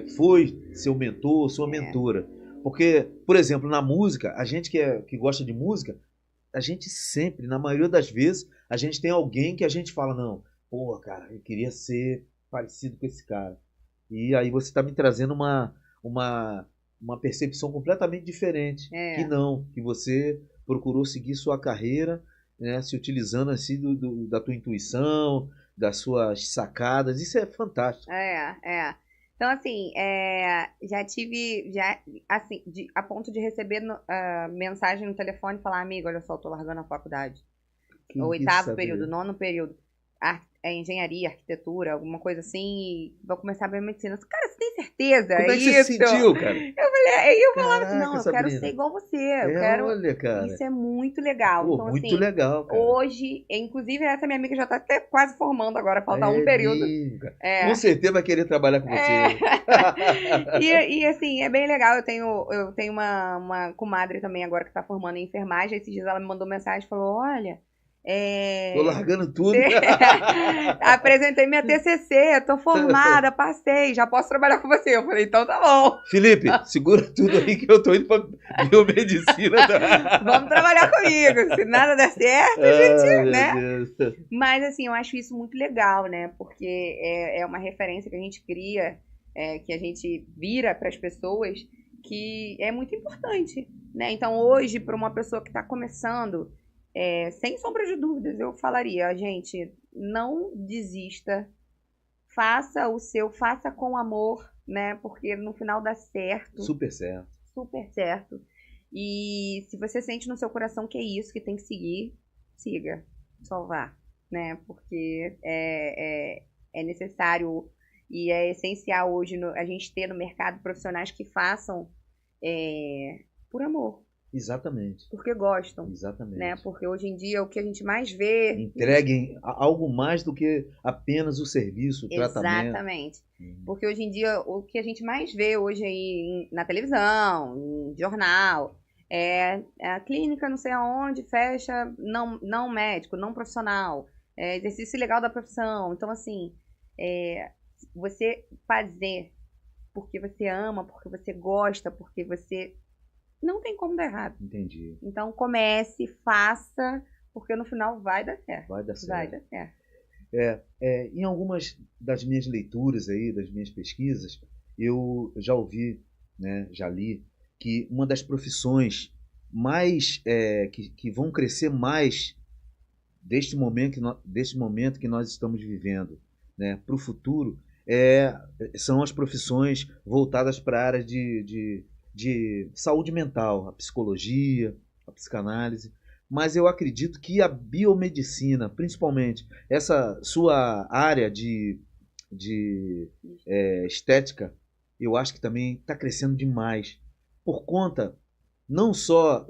que foi seu mentor, sua mentora. Porque, por exemplo, na música, a gente que gosta de música, a gente sempre, na maioria das vezes, a gente tem alguém que a gente fala, não, pô, cara, eu queria ser parecido com esse cara. E aí você está me trazendo uma percepção completamente diferente. Que você procurou seguir sua carreira, né, se utilizando assim da tua intuição, das suas sacadas. Isso é fantástico. Então, assim, já tive, assim, a ponto de receber mensagem no telefone e falar, amigo, olha só, eu tô largando a faculdade. O 8º período, 9º período. Engenharia, arquitetura, alguma coisa assim, e vou começar a biomedicina. Cara, você tem certeza? Como é que você se sentiu, cara? Eu falava assim, não, eu quero ser igual você. Olha, cara. Isso é muito legal. Pô, então, muito assim, legal, cara. Hoje, inclusive, essa minha amiga já tá até quase formando agora, falta um período. Com certeza vai querer trabalhar com você. E assim, é bem legal. Eu tenho uma comadre também agora que tá formando em enfermagem. Esses dias ela me mandou mensagem e falou, olha... Tô largando tudo. Apresentei minha TCC, tô formada, passei, já posso trabalhar com você. Eu falei, então tá bom. Felipe, segura tudo aí que eu tô indo pra biomedicina. Vamos trabalhar comigo. Se nada der certo, a gente, né? Deus. Mas assim, eu acho isso muito legal, né? Porque é uma referência que a gente cria, que a gente vira para as pessoas, que é muito importante, né? Então hoje, para uma pessoa que está começando... sem sombra de dúvidas, eu falaria, gente, não desista, faça com amor, né? Porque no final dá certo. Super certo. Super certo. E se você sente no seu coração que é isso, que tem que seguir, siga, só vá, né? Porque é necessário e é essencial hoje a gente ter no mercado profissionais que façam por amor. Exatamente. Porque gostam. Exatamente. Né? Porque hoje em dia o que a gente mais vê... Entreguem algo mais do que apenas o serviço, o tratamento. Exatamente. Porque hoje em dia o que a gente mais vê hoje aí na televisão, em jornal, é a clínica não sei aonde, fecha, não médico, não profissional, exercício ilegal da profissão. Então, assim, você fazer porque você ama, porque você gosta, porque você... Não tem como dar errado. Entendi. Então comece, faça, porque no final vai dar certo. Vai dar certo. Vai dar certo. Em algumas das minhas leituras aí, das minhas pesquisas, eu já ouvi, né, já li, que uma das profissões mais que vão crescer mais deste momento que nós estamos vivendo, né, para o futuro, são as profissões voltadas para a área de saúde mental, a psicologia, a psicanálise, mas eu acredito que a biomedicina, principalmente essa sua área de estética, eu acho que também está crescendo demais, por conta não só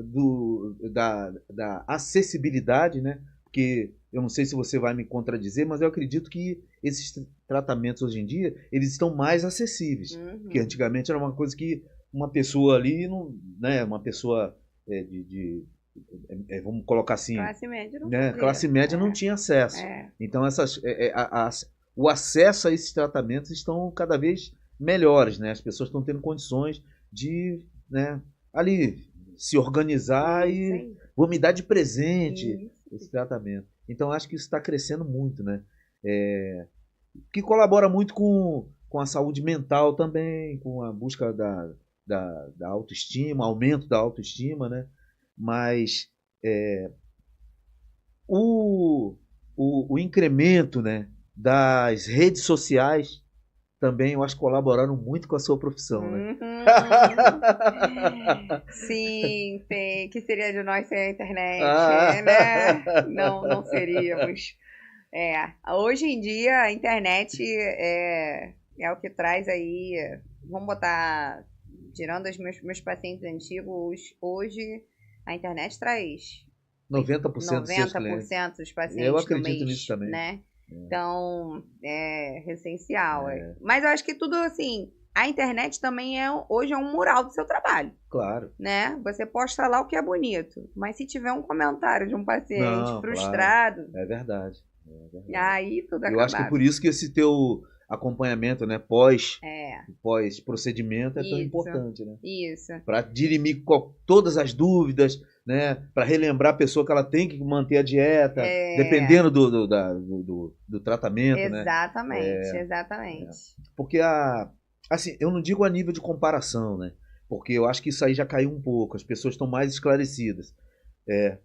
da acessibilidade, né? Porque eu não sei se você vai me contradizer, mas eu acredito que esses tratamentos hoje em dia, eles estão mais acessíveis, porque antigamente era uma coisa que uma pessoa ali, né, uma pessoa vamos colocar assim, classe média não, classe média não tinha acesso. Então o acesso a esses tratamentos estão cada vez melhores, né? As pessoas estão tendo condições de, né, ali se organizar e vou me dar de presente esse tratamento. Então acho que isso está crescendo muito, né? Que colabora muito com a saúde mental também, com a busca da autoestima, aumento da autoestima, né? Mas o incremento, né, das redes sociais também, eu acho que colaboraram muito com a sua profissão, né? Sim, tem. Que seria de nós sem a internet, né? Não seríamos. Hoje em dia, a internet é o que traz aí, vamos botar tirando os meus pacientes antigos, hoje a internet traz 90% dos seus clientes. 90% dos pacientes Eu do acredito mês, nisso também. né? Então, é essencial. Mas eu acho que tudo assim, a internet também hoje é um mural do seu trabalho. Claro. Né? Você posta lá o que é bonito, mas se tiver um comentário de um paciente frustrado... Claro. É verdade. Aí tudo acaba. Eu acho que é por isso que esse teu acompanhamento, né, pós procedimento é tão importante, né? Isso. Para dirimir todas as dúvidas, né, para relembrar a pessoa que ela tem que manter a dieta, dependendo do tratamento, exatamente, né? Exatamente. Porque assim, eu não digo a nível de comparação, né? Porque eu acho que isso aí já caiu um pouco, as pessoas estão mais esclarecidas.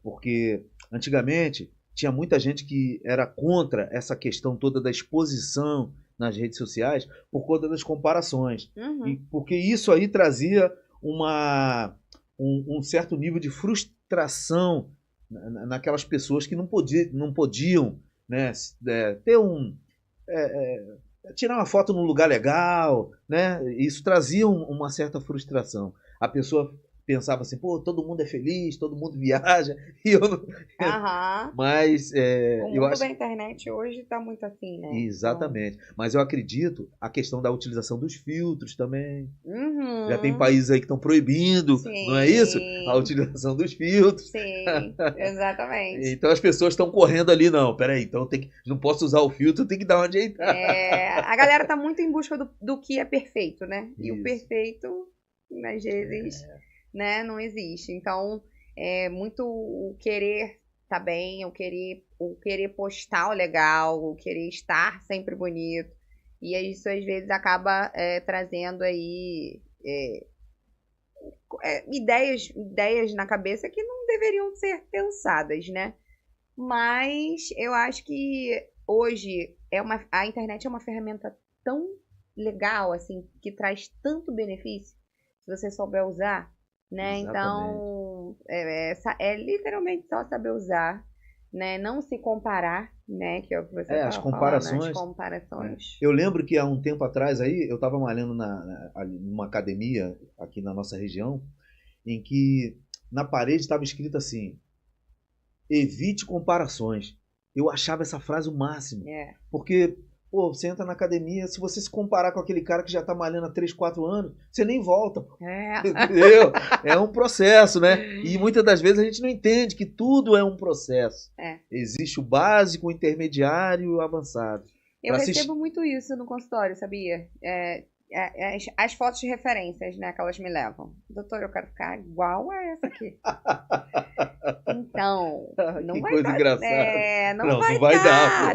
Porque antigamente tinha muita gente que era contra essa questão toda da exposição nas redes sociais por conta das comparações. E porque isso aí trazia um certo nível de frustração naquelas pessoas que não podiam, né, ter tirar uma foto num lugar legal, né? Isso trazia uma certa frustração. A pessoa pensava assim, pô, todo mundo é feliz, todo mundo viaja, e eu não... Mas o mundo da internet hoje tá muito assim, né? Exatamente. Então... Mas eu acredito a questão da utilização dos filtros também. Já tem países aí que estão proibindo, não é isso? A utilização dos filtros. Sim, exatamente. Então as pessoas estão correndo ali, não, peraí, então não posso usar o filtro, tem que dar uma ajeitada. A galera tá muito em busca do que é perfeito, né? E o perfeito, às vezes... Né, não existe. Então, é muito o querer tá bem, o querer postar o legal, o querer estar sempre bonito. E isso, às vezes, acaba trazendo aí ideias na cabeça que não deveriam ser pensadas, né? Mas eu acho que hoje a internet é uma ferramenta tão legal, assim, que traz tanto benefício, se você souber usar, né? Então, literalmente só saber usar, né? Não se comparar, né? Que é o que você as comparações. As comparações. Eu lembro que há um tempo atrás aí, eu estava malhando numa academia aqui na nossa região, em que na parede estava escrito assim, evite comparações. Eu achava essa frase o máximo. Porque... Pô, você entra na academia, se você se comparar com aquele cara que já tá malhando há 3, 4 anos, você nem volta. Entendeu? É um processo, né? E muitas das vezes a gente não entende que tudo é um processo. Existe o básico, o intermediário e o avançado. Eu recebo muito isso no consultório, sabia? As fotos de referências, né, que elas me levam. Doutor, eu quero ficar igual a essa aqui. Então, não que vai coisa dar. Engraçada.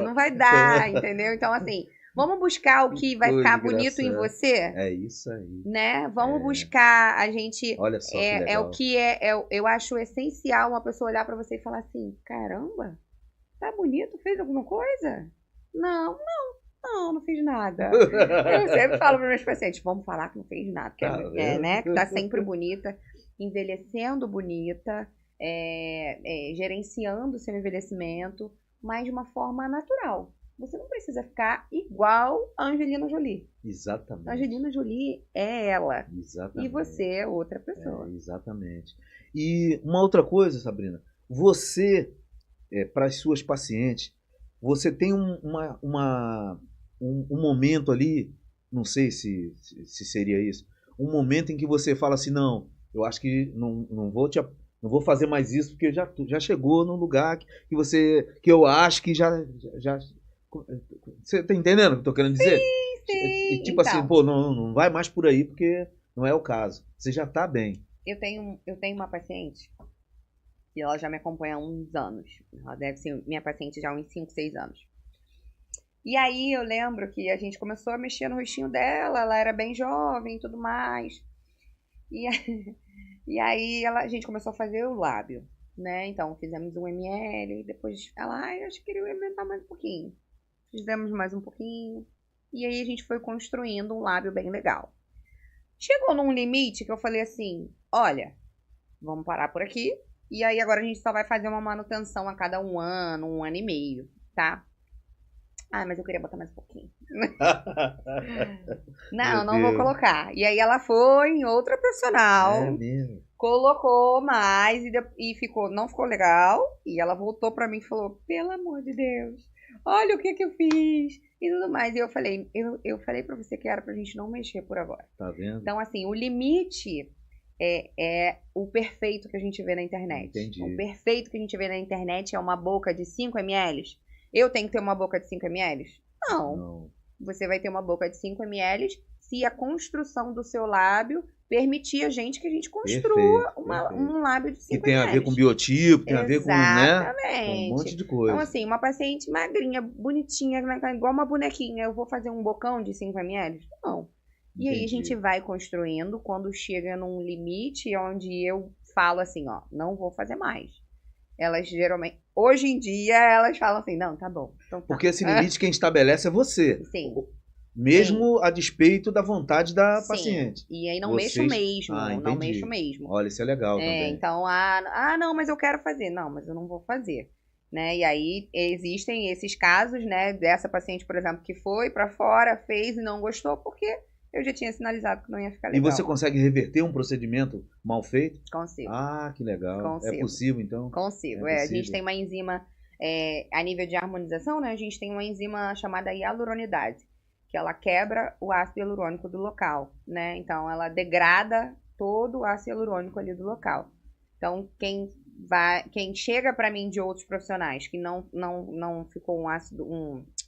Não vai dar, entendeu? Então, assim, vamos buscar o que vai ficar bonito em você? É isso aí. Né? Vamos buscar a gente... Olha só que legal. É o que eu acho essencial uma pessoa olhar pra você e falar assim, caramba, tá bonito, fez alguma coisa? Não fiz nada. Eu sempre falo para meus pacientes, vamos falar que não fez nada, né? Que tá sempre bonita, envelhecendo bonita, gerenciando o seu envelhecimento, mas de uma forma natural. Você não precisa ficar igual a Angelina Jolie. Exatamente. A Angelina Jolie é ela. Exatamente. E você é outra pessoa. Exatamente. E uma outra coisa, Sabrina, você, para as suas pacientes, você tem um momento ali, não sei se seria isso, um momento em que você fala assim, não, eu acho que não vou fazer mais isso, porque já chegou num lugar que eu acho que já você tá entendendo o que eu tô querendo dizer? Sim. Tipo então, assim, pô, não vai mais por aí, porque não é o caso. Você já tá bem. Eu tenho uma paciente e ela já me acompanha há uns anos. Ela deve ser minha paciente já há uns 5, 6 anos. E aí eu lembro que a gente começou a mexer no rostinho dela, ela era bem jovem e tudo mais. E aí a gente começou a fazer o lábio, né? Então fizemos 1 ml, depois ela, eu acho que queria aumentar mais um pouquinho. Fizemos mais um pouquinho. E aí a gente foi construindo um lábio bem legal. Chegou num limite que eu falei assim, olha, vamos parar por aqui. E aí agora a gente só vai fazer uma manutenção a cada 1 ano, 1 ano e meio, tá? Ah, mas eu queria botar mais um pouquinho. Meu Não vou Deus. colocar. E aí ela foi em outra É profissional, mesmo. colocou mais e ficou, não ficou legal. E ela voltou pra mim e falou: pelo amor de Deus, olha o que eu fiz e tudo mais. E eu falei pra você que era pra gente não mexer por agora. Tá vendo? Então, assim, o limite é o perfeito que a gente vê na internet. Entendi. O perfeito que a gente vê na internet é uma boca de 5 ml. Eu tenho que ter uma boca de 5 ml? Não. Não. Você vai ter uma boca de 5 ml se a construção do seu lábio permitir a gente que a gente construa Perfeito. um lábio de Que 5 tem a ver ml. com biotipo, tem a ver com, né? Com um monte Exatamente. de coisa. Então, assim, uma paciente magrinha, bonitinha, igual uma bonequinha, eu vou fazer um bocão de 5 ml? Não. E aí a Entendi. gente vai construindo quando chega num limite onde eu falo assim, ó, não vou fazer mais. Elas geralmente, hoje em dia, elas falam assim, não, tá bom. Então tá. Porque esse limite quem estabelece é você. Sim. Mesmo a despeito da vontade da Sim. paciente. E aí não Vocês- mexo mesmo, Ah, não entendi. mexo mesmo. Olha, isso é legal também. Então, não, mas eu quero fazer. Não, mas eu não vou fazer. Né? E aí existem esses casos, né, dessa paciente, por exemplo, que foi pra fora, fez e não gostou, porque eu já tinha sinalizado que não ia ficar E legal. você consegue reverter um procedimento mal feito? Consigo. Ah, que legal. Consigo. É possível, então? Consigo. É A possível. gente tem uma enzima, a nível de harmonização, né? A gente tem uma enzima chamada hialuronidase, que ela quebra o ácido hialurônico do local, né? Então, ela degrada todo o ácido hialurônico ali do local. Então, quem chega para mim de outros profissionais que não ficou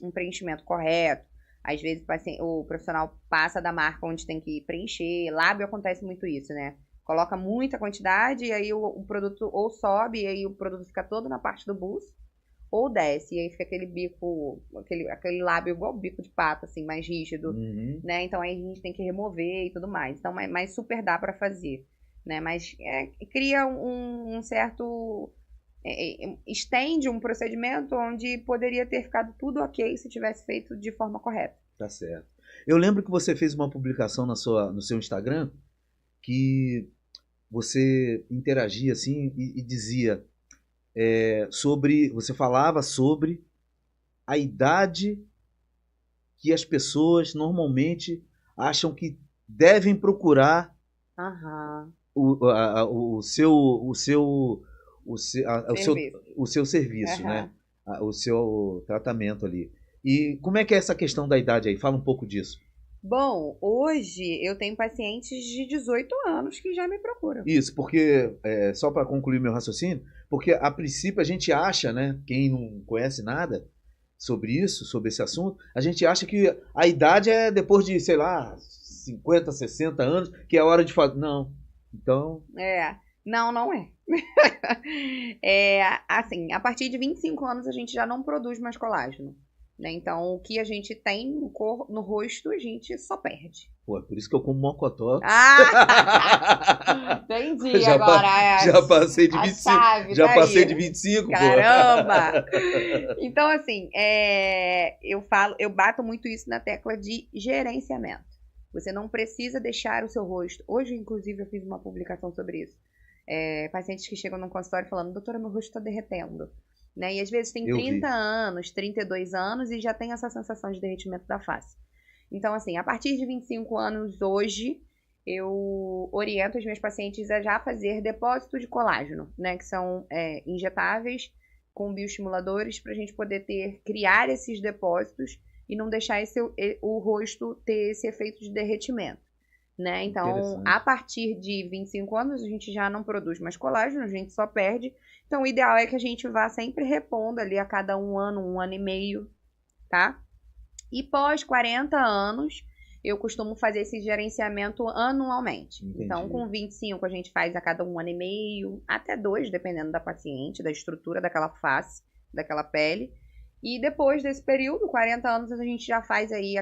um preenchimento correto, às vezes o profissional passa da marca onde tem que preencher, lábio acontece muito isso, né? Coloca muita quantidade e aí o produto ou sobe e aí o produto fica todo na parte do buço, ou desce, e aí fica aquele bico, aquele lábio igual bico de pato, assim, mais rígido, Uhum. né? Então aí a gente tem que remover e tudo mais. Então, mas super dá pra fazer, né? Mas cria um certo... estende um procedimento onde poderia ter ficado tudo ok se tivesse feito de forma correta. Tá certo. Eu lembro que você fez uma publicação no seu Instagram que você interagia assim e dizia você falava sobre a idade que as pessoas normalmente acham que devem procurar Aham. o seu serviço, Aham. né? O seu tratamento ali. E como é que é essa questão da idade aí? Fala um pouco disso. Bom, hoje eu tenho pacientes de 18 anos que já me procuram. Isso, porque, só para concluir meu raciocínio, porque a princípio a gente acha, né, quem não conhece nada sobre isso, sobre esse assunto, a gente acha que a idade é depois de, sei lá, 50, 60 anos, que é a hora de fazer. Não. Então, Não é. Assim, a partir de 25 anos a gente já não produz mais colágeno, né? Então, o que a gente tem no rosto, a gente só perde. pô, é por isso que eu como mocotó. Entendi Já agora. já passei de a 25. chave Já tá passei aí. de 25, Caramba! Então, assim, eu bato muito isso na tecla de gerenciamento. Você não precisa deixar o seu rosto. Hoje, inclusive, eu fiz uma publicação sobre isso. Pacientes que chegam no consultório falando, doutora, meu rosto está derretendo. Né? E às vezes tem 30 anos, 32 anos e já tem essa sensação de derretimento da face. Então, assim, a partir de 25 anos hoje, eu oriento os meus pacientes a já fazer depósito de colágeno, né? Que são injetáveis com bioestimuladores para a gente poder criar esses depósitos e não deixar o rosto ter esse efeito de derretimento. Né? Então, a partir de 25 anos, a gente já não produz mais colágeno, a gente só perde. Então, o ideal é que a gente vá sempre repondo ali a cada um ano e meio, tá? E pós 40 anos, eu costumo fazer esse gerenciamento anualmente. Entendi. Então, com 25, a gente faz a cada 1 ano e meio, até 2, dependendo da paciente, da estrutura daquela face, daquela pele. E depois desse período, 40 anos, a gente já faz aí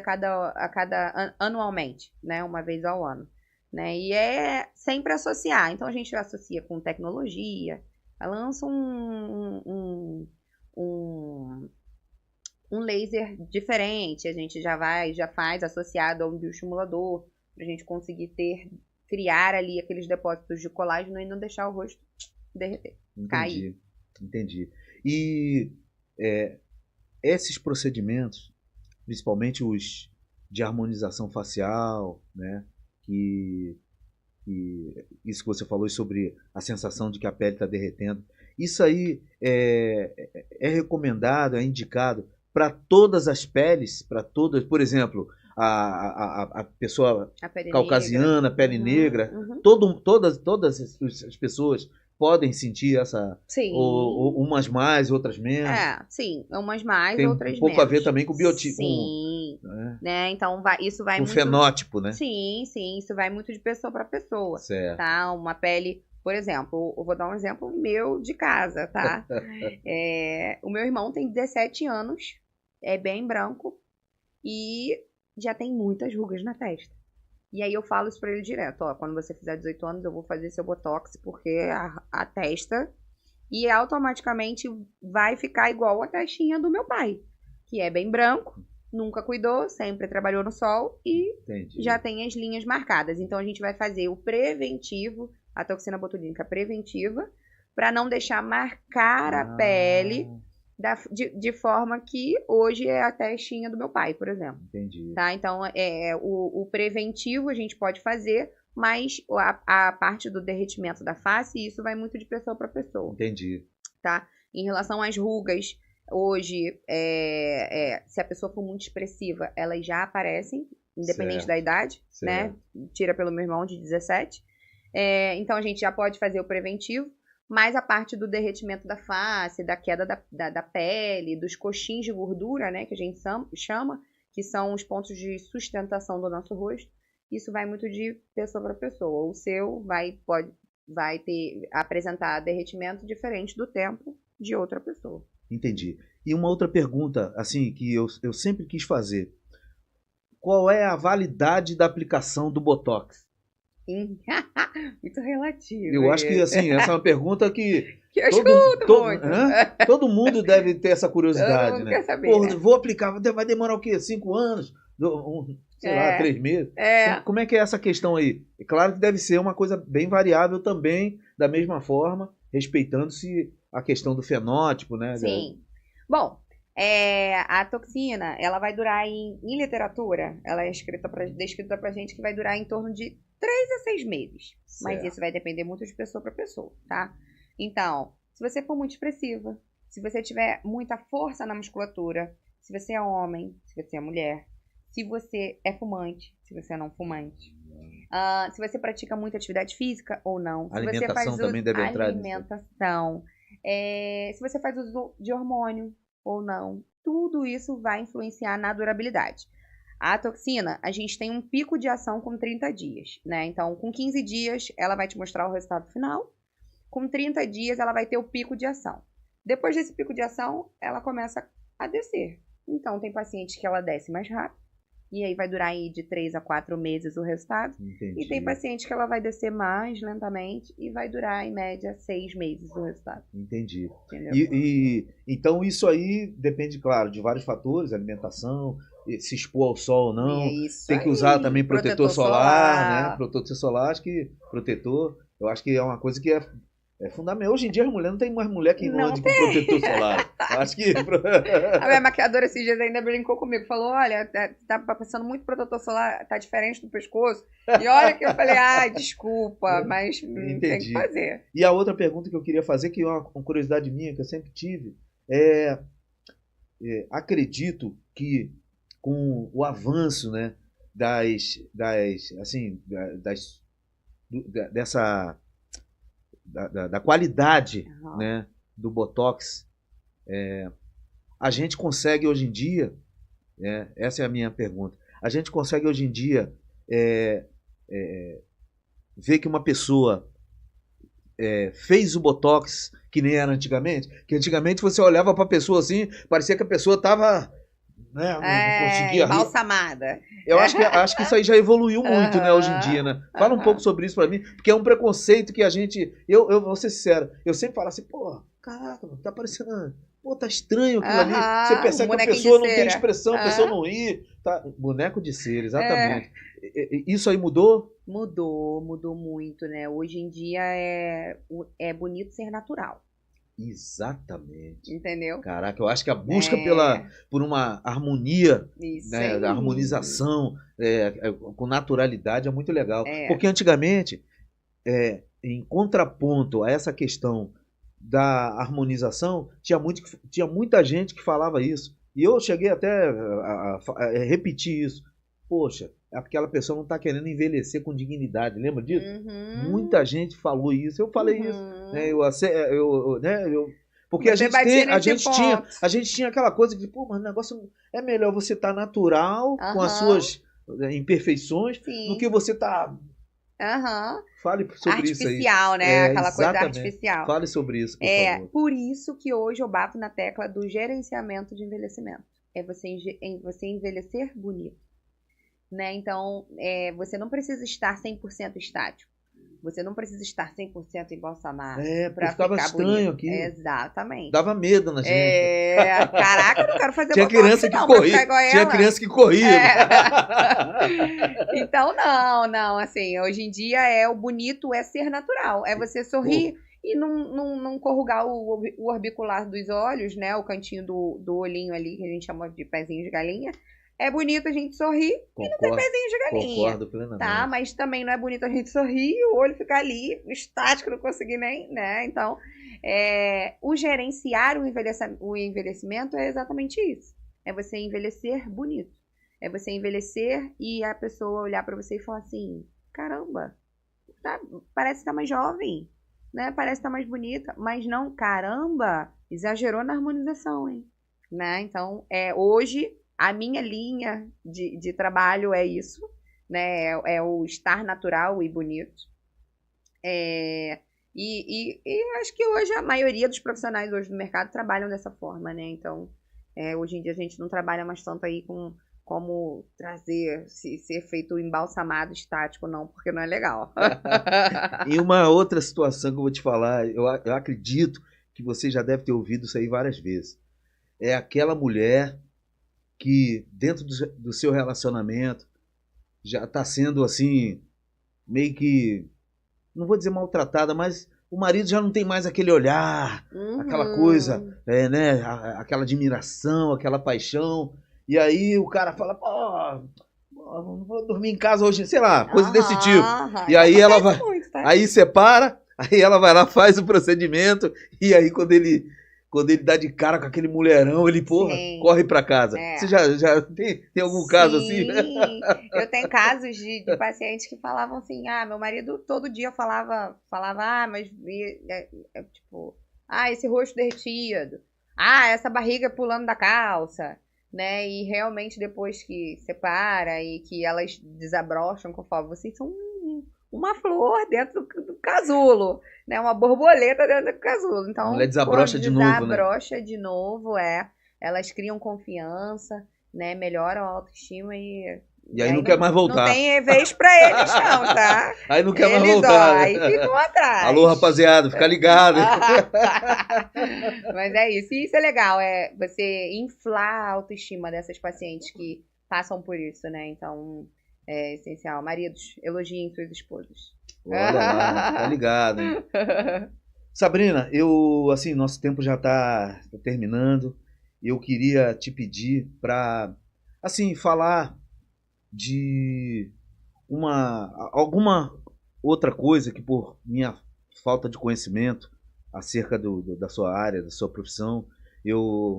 anualmente, né? Uma vez ao ano. Né? E é sempre associar. Então, a gente associa com tecnologia, lança um laser diferente, a gente já faz associado a um bioestimulador, pra gente conseguir criar ali aqueles depósitos de colágeno e não deixar o rosto derreter, cair. Entendi. E esses procedimentos, principalmente os de harmonização facial, né? Que isso que você falou sobre a sensação de que a pele está derretendo, isso aí é recomendado, é indicado para todas as peles, para todas, por exemplo, a pessoa A pele caucasiana, negra. pele negra, Uhum. todas as pessoas podem sentir essa, Sim. ou umas mais, outras menos. Sim, umas mais, Tem outras um pouco menos. a ver também com o biotipo. Sim, né? Então isso vai Com o muito... fenótipo, né? Sim, isso vai muito de pessoa para pessoa. Certo. Tá? Uma pele, por exemplo, eu vou dar um exemplo meu de casa, tá? O meu irmão tem 17 anos, é bem branco e já tem muitas rugas na testa. E aí eu falo isso pra ele direto, ó, quando você fizer 18 anos eu vou fazer seu botox, porque a testa, e automaticamente vai ficar igual a testinha do meu pai, que é bem branco, nunca cuidou, sempre trabalhou no sol e Entendi. já tem as linhas marcadas. Então a gente vai fazer o preventivo, a toxina botulínica preventiva, para não deixar marcar a pele de forma que hoje é a testinha do meu pai, por exemplo. Entendi. Tá? Então, o preventivo a gente pode fazer, mas a parte do derretimento da face, isso vai muito de pessoa para pessoa. Entendi. Tá? Em relação às rugas, hoje, se a pessoa for muito expressiva, elas já aparecem, independente da idade, né? Tira pelo meu irmão de 17. Então, a gente já pode fazer o preventivo. Mas a parte do derretimento da face, da queda da pele, dos coxins de gordura, né, que a gente chama, que são os pontos de sustentação do nosso rosto, isso vai muito de pessoa para pessoa. O seu vai apresentar derretimento diferente do tempo de outra pessoa. Entendi. E uma outra pergunta, assim, que eu sempre quis fazer. Qual é a validade da aplicação do Botox? Muito relativo. Eu acho que, assim, essa é uma pergunta que eu escuto muito. Todo mundo deve ter essa curiosidade, todo mundo né? quer saber, Pô, né? vou aplicar, vai demorar o quê? 5 anos? Sei lá, 3 meses? Como é que é essa questão aí? É claro que deve ser uma coisa bem variável também, da mesma forma, respeitando-se a questão do fenótipo, né? Sim. Bom, a toxina, ela vai durar em literatura, ela é descrita pra gente que vai durar em torno de 3 a 6 meses. Certo. Mas isso vai depender muito de pessoa para pessoa, tá? Então, se você for muito expressiva, se você tiver muita força na musculatura, se você é homem, se você é mulher, se você é fumante, se você é não fumante, se você pratica muita atividade física ou não, se alimentação você faz também deve entrar alimentação, se você faz uso de hormônio ou não, tudo isso vai influenciar na durabilidade. A toxina, a gente tem um pico de ação com 30 dias, né? Então, com 15 dias, ela vai te mostrar o resultado final. Com 30 dias, ela vai ter o pico de ação. Depois desse pico de ação, ela começa a descer. Então, tem pacientes que ela desce mais rápido. E aí vai durar aí de 3 a 4 meses o resultado. Entendi. E tem paciente que ela vai descer mais lentamente e vai durar, em média, 6 meses o resultado. Entendi. Entendeu? Então, isso aí depende, claro, de vários fatores, alimentação, se expor ao sol ou não. Tem que usar também protetor solar, né? Protetor solar, acho que protetor, eu acho que é uma coisa que é fundamental. Hoje em dia, as mulheres não tem mais mulher que não ande com protetor solar. Acho que... A minha maquiadora esses dias ainda brincou comigo. Falou, olha, tá passando muito protetor solar, tá diferente do pescoço. E olha que eu falei, desculpa, mas tem que fazer. E a outra pergunta que eu queria fazer, que é uma curiosidade minha, que eu sempre tive, acredito que com o avanço, né, da qualidade, né, do Botox, a gente consegue hoje em dia, essa é a minha pergunta, a gente consegue hoje em dia ver que uma pessoa fez o Botox que nem era antigamente, que antigamente você olhava para a pessoa assim, parecia que a pessoa estava... Né? Não conseguia balsamada. Eu acho que isso aí já evoluiu muito, né, hoje em dia, né? Fala um pouco sobre isso pra mim, porque é um preconceito que a gente... Eu vou ser sincero, eu sempre falo assim, pô, caraca, tá parecendo... Pô, tá estranho aquilo ali. Você percebe que a pessoa não tem expressão, a pessoa não ri. Tá? Boneco de cera, exatamente. Isso aí mudou? Mudou muito, né? Hoje em dia é bonito ser natural. Exatamente. Entendeu? Caraca, eu acho que a busca por uma harmonia, Isso né, aí. da harmonização com naturalidade é muito legal. É. Porque antigamente, em contraponto a essa questão da harmonização, tinha muita gente que falava isso. E eu cheguei até a repetir isso. Poxa, aquela pessoa não está querendo envelhecer com dignidade. Lembra disso? Uhum. Muita gente falou isso. Eu falei isso. Né? Porque Você a gente tinha aquela coisa de, pô, mas o negócio é melhor você estar natural, com as suas imperfeições, do que você estar... Fale sobre isso aí. Artificial, né? Aquela coisa artificial. Fale sobre isso, por favor. Por isso que hoje eu bato na tecla do gerenciamento de envelhecimento. É você envelhecer bonito. Né? Então, você não precisa estar 100% estático. Você não precisa estar 100% embalsamado. Porque ficava estranho aqui. Exatamente. Dava medo na gente. Caraca, eu não quero fazer Tinha criança que corria. Tinha criança que corria. Então, não. Assim, hoje em dia o bonito é ser natural. É você sorrir e não corrugar o orbicular dos olhos, né? O cantinho do olhinho ali, que a gente chama de pezinho de galinha. É bonito a gente sorrir e não ter pezinho de galinha. Concordo plenamente. Tá, mas também não é bonito a gente sorrir e o olho ficar ali, estático, não conseguir nem, né? Então, o gerenciar o envelhecimento é exatamente isso. É você envelhecer bonito. É você envelhecer e a pessoa olhar pra você e falar assim, caramba, parece que tá mais jovem, né? Parece que tá mais bonita, mas não, caramba, exagerou na harmonização, hein? Né? Então, hoje... A minha linha de trabalho é isso, né? É o estar natural e bonito. E acho que hoje a maioria dos profissionais hoje do mercado trabalham dessa forma, né? Então, hoje em dia a gente não trabalha mais tanto aí com como trazer, ser feito embalsamado estático, não, porque não é legal. E uma outra situação que eu vou te falar, eu acredito que você já deve ter ouvido isso aí várias vezes. É aquela mulher que dentro do seu relacionamento já está sendo assim, meio que, não vou dizer maltratada, mas o marido já não tem mais aquele olhar, aquela coisa, né, aquela admiração, aquela paixão, e aí o cara fala, não vou dormir em casa hoje, sei lá, coisa desse tipo. E aí ela vai, aí separa, aí ela vai lá, faz o procedimento, e aí quando ele dá de cara com aquele mulherão, ele, corre pra casa. Você já tem algum caso assim? Sim, eu tenho casos de pacientes que falavam assim, meu marido todo dia falava, mas tipo, esse rosto derretido, essa barriga pulando da calça, né? E realmente depois que separa e que elas desabrocham, conforme vocês são uma flor dentro do casulo, né? Uma borboleta dentro do casulo. Então, a mulher desabrocha de novo, né? Desabrocha de novo, Elas criam confiança, né? Melhoram a autoestima e aí não quer mais voltar. Não tem vez pra eles não, tá? Aí não quer mais voltar. Aí ficam atrás. Alô, rapaziada, fica ligado. Mas é isso. E isso é legal, você inflar a autoestima dessas pacientes que passam por isso, né? Então... é essencial. Maridos, elogiem suas esposas. Olha lá, tá ligado, hein? Sabrina, nosso tempo já tá terminando. Eu queria te pedir para, falar de alguma outra coisa que por minha falta de conhecimento acerca da sua área, da sua profissão,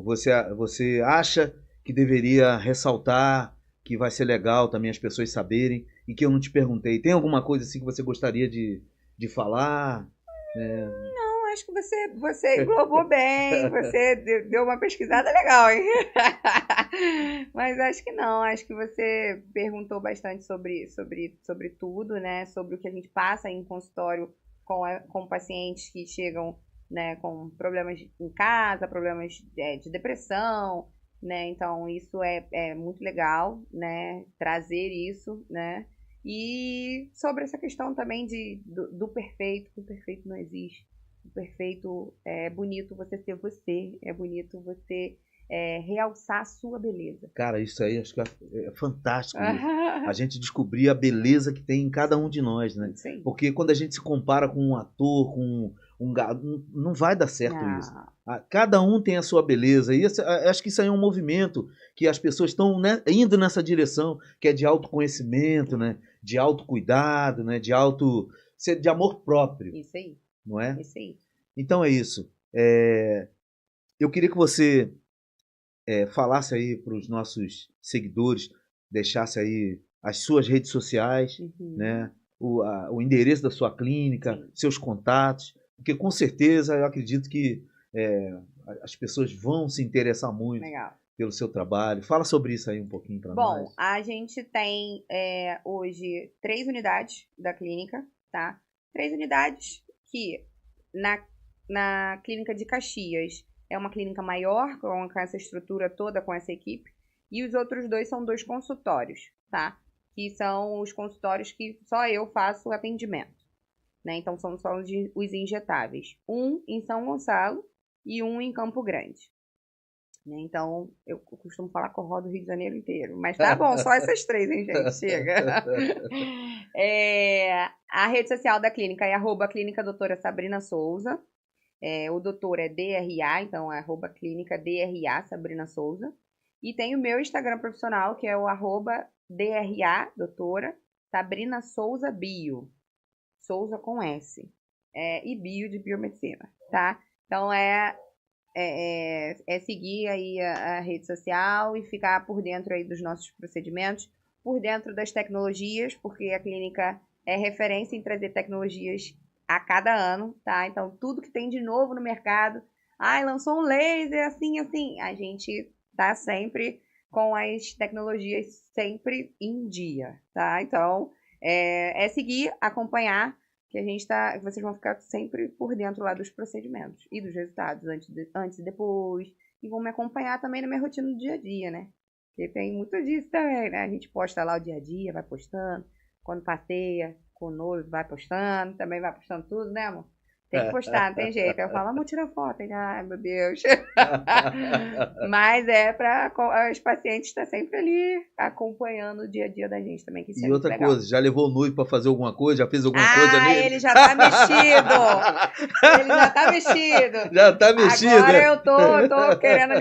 você acha que deveria ressaltar, que vai ser legal também as pessoas saberem, e que eu não te perguntei. Tem alguma coisa assim que você gostaria de falar? Não, acho que você englobou bem, você deu uma pesquisada legal, hein? Mas acho que não, acho que você perguntou bastante sobre tudo, né? Sobre o que a gente passa em consultório com pacientes que chegam, né, com problemas em casa, problemas de depressão, né? Então isso é muito legal, né? Trazer isso, né? E sobre essa questão também do perfeito, que o perfeito não existe. O perfeito é bonito você ser você, é bonito você realçar a sua beleza. Cara, isso aí acho que é fantástico mesmo. A gente descobrir a beleza que tem em cada um de nós, né? Sim. Porque quando a gente se compara com um ator, com não vai dar certo isso. Cada um tem a sua beleza. E acho que isso aí é um movimento que as pessoas estão, né, indo nessa direção, que é de autoconhecimento, né? De autocuidado, né? De amor próprio. Isso aí. Não é? Isso aí. Então é isso. Eu queria que você falasse aí para os nossos seguidores, deixasse aí as suas redes sociais, né? O endereço da sua clínica, sim, seus contatos, porque com certeza eu acredito que as pessoas vão se interessar muito, legal, pelo seu trabalho. Fala sobre isso aí um pouquinho para nós. Bom, a gente tem hoje 3 unidades da clínica, tá? 3 unidades que na clínica de Caxias é uma clínica maior, com essa estrutura toda, com essa equipe, e os outros 2 são 2 consultórios, tá? Que são os consultórios que só eu faço atendimento, né? Então são só os injetáveis. Um em São Gonçalo e um em Campo Grande. Então, eu costumo falar que eu rodo o Rio de Janeiro inteiro. Mas tá bom, só essas 3, hein, gente? Chega. A rede social da clínica é @clínica doutora Sabrina Souza. O doutor é DRA, então é @clínica DRA Sabrina Souza. E tem o meu Instagram profissional, que é o @DRA doutora Sabrina Souza Bio. Souza com S. E bio de biomedicina, tá? Então seguir aí a rede social e ficar por dentro aí dos nossos procedimentos, por dentro das tecnologias, porque a clínica é referência em trazer tecnologias a cada ano, tá? Então, tudo que tem de novo no mercado, lançou um laser, assim, a gente tá sempre com as tecnologias sempre em dia, tá? Então, seguir, acompanhar, que vocês vão ficar sempre por dentro lá dos procedimentos e dos resultados, antes e depois, e vão me acompanhar também na minha rotina do dia a dia, né? Porque tem muito disso também, né? A gente posta lá o dia a dia, vai postando, quando passeia com o noivo, vai postando, também vai postando tudo, né, amor? Tem que postar, não tem jeito. Eu falo, vamos tirar foto. Ai, meu Deus. Mas para os pacientes estar sempre ali acompanhando o dia a dia da gente também. Que isso e outra legal. Coisa, já levou o noivo para fazer alguma coisa? Já fez alguma coisa nele? Ele já tá mexido. Ele já tá mexido. Já tá mexido. Agora eu tô querendo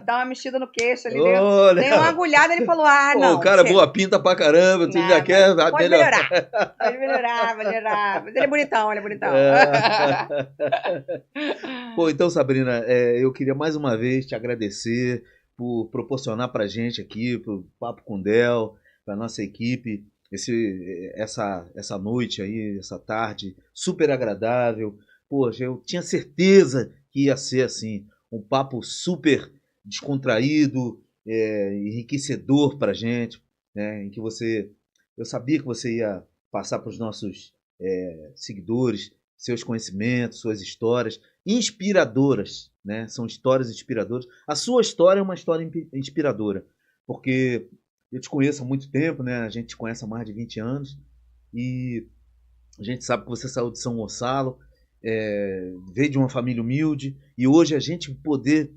dar uma mexida no queixo ali dentro. Dei uma agulhada e ele falou, não. O cara boa pinta pra caramba, tu já quer pode melhorar. Pode melhorar. Mas ele é bonitão, Pô, então, Sabrina, eu queria mais uma vez te agradecer por proporcionar pra gente aqui, pro Papo com Del, pra nossa equipe, essa noite aí, essa tarde super agradável. Poxa, eu tinha certeza que ia ser assim, um papo super descontraído, enriquecedor pra gente, né, em que eu sabia que você ia passar para os nossos seguidores seus conhecimentos, suas histórias inspiradoras, né? São histórias inspiradoras. A sua história é uma história inspiradora, porque eu te conheço há muito tempo, né? A gente te conhece há mais de 20 anos e a gente sabe que você saiu de São Gonçalo, veio de uma família humilde e hoje a gente poder,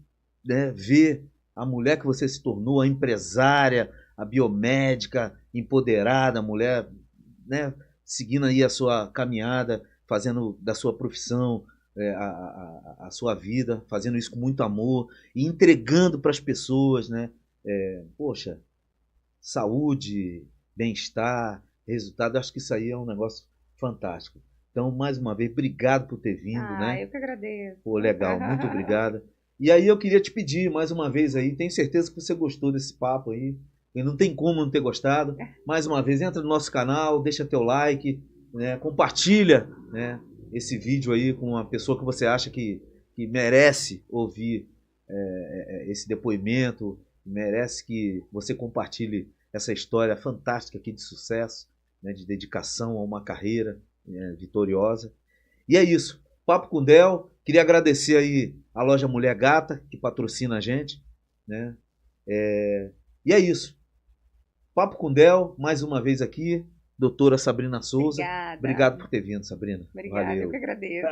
né, ver a mulher que você se tornou, a empresária, a biomédica empoderada, a mulher, né, seguindo aí a sua caminhada, fazendo da sua profissão a sua vida, fazendo isso com muito amor e entregando para as pessoas, né? Poxa, saúde, bem-estar, resultado, acho que isso aí é um negócio fantástico. Então, mais uma vez, obrigado por ter vindo, né? Eu que agradeço. Pô, legal, muito obrigado. E aí eu queria te pedir mais uma vez aí, tenho certeza que você gostou desse papo aí, e não tem como não ter gostado. Mais uma vez, entra no nosso canal, deixa teu like, né, compartilha, né, esse vídeo aí com uma pessoa que você acha que merece ouvir esse depoimento, merece que você compartilhe essa história fantástica aqui de sucesso, né, de dedicação a uma carreira vitoriosa. E é isso, Papo com Del. Queria agradecer aí a loja Mulher Gata, que patrocina a gente, né? E é isso. Papo com Del, mais uma vez aqui, doutora Sabrina Souza. Obrigada. Obrigado por ter vindo, Sabrina. Obrigada, valeu. Eu que agradeço.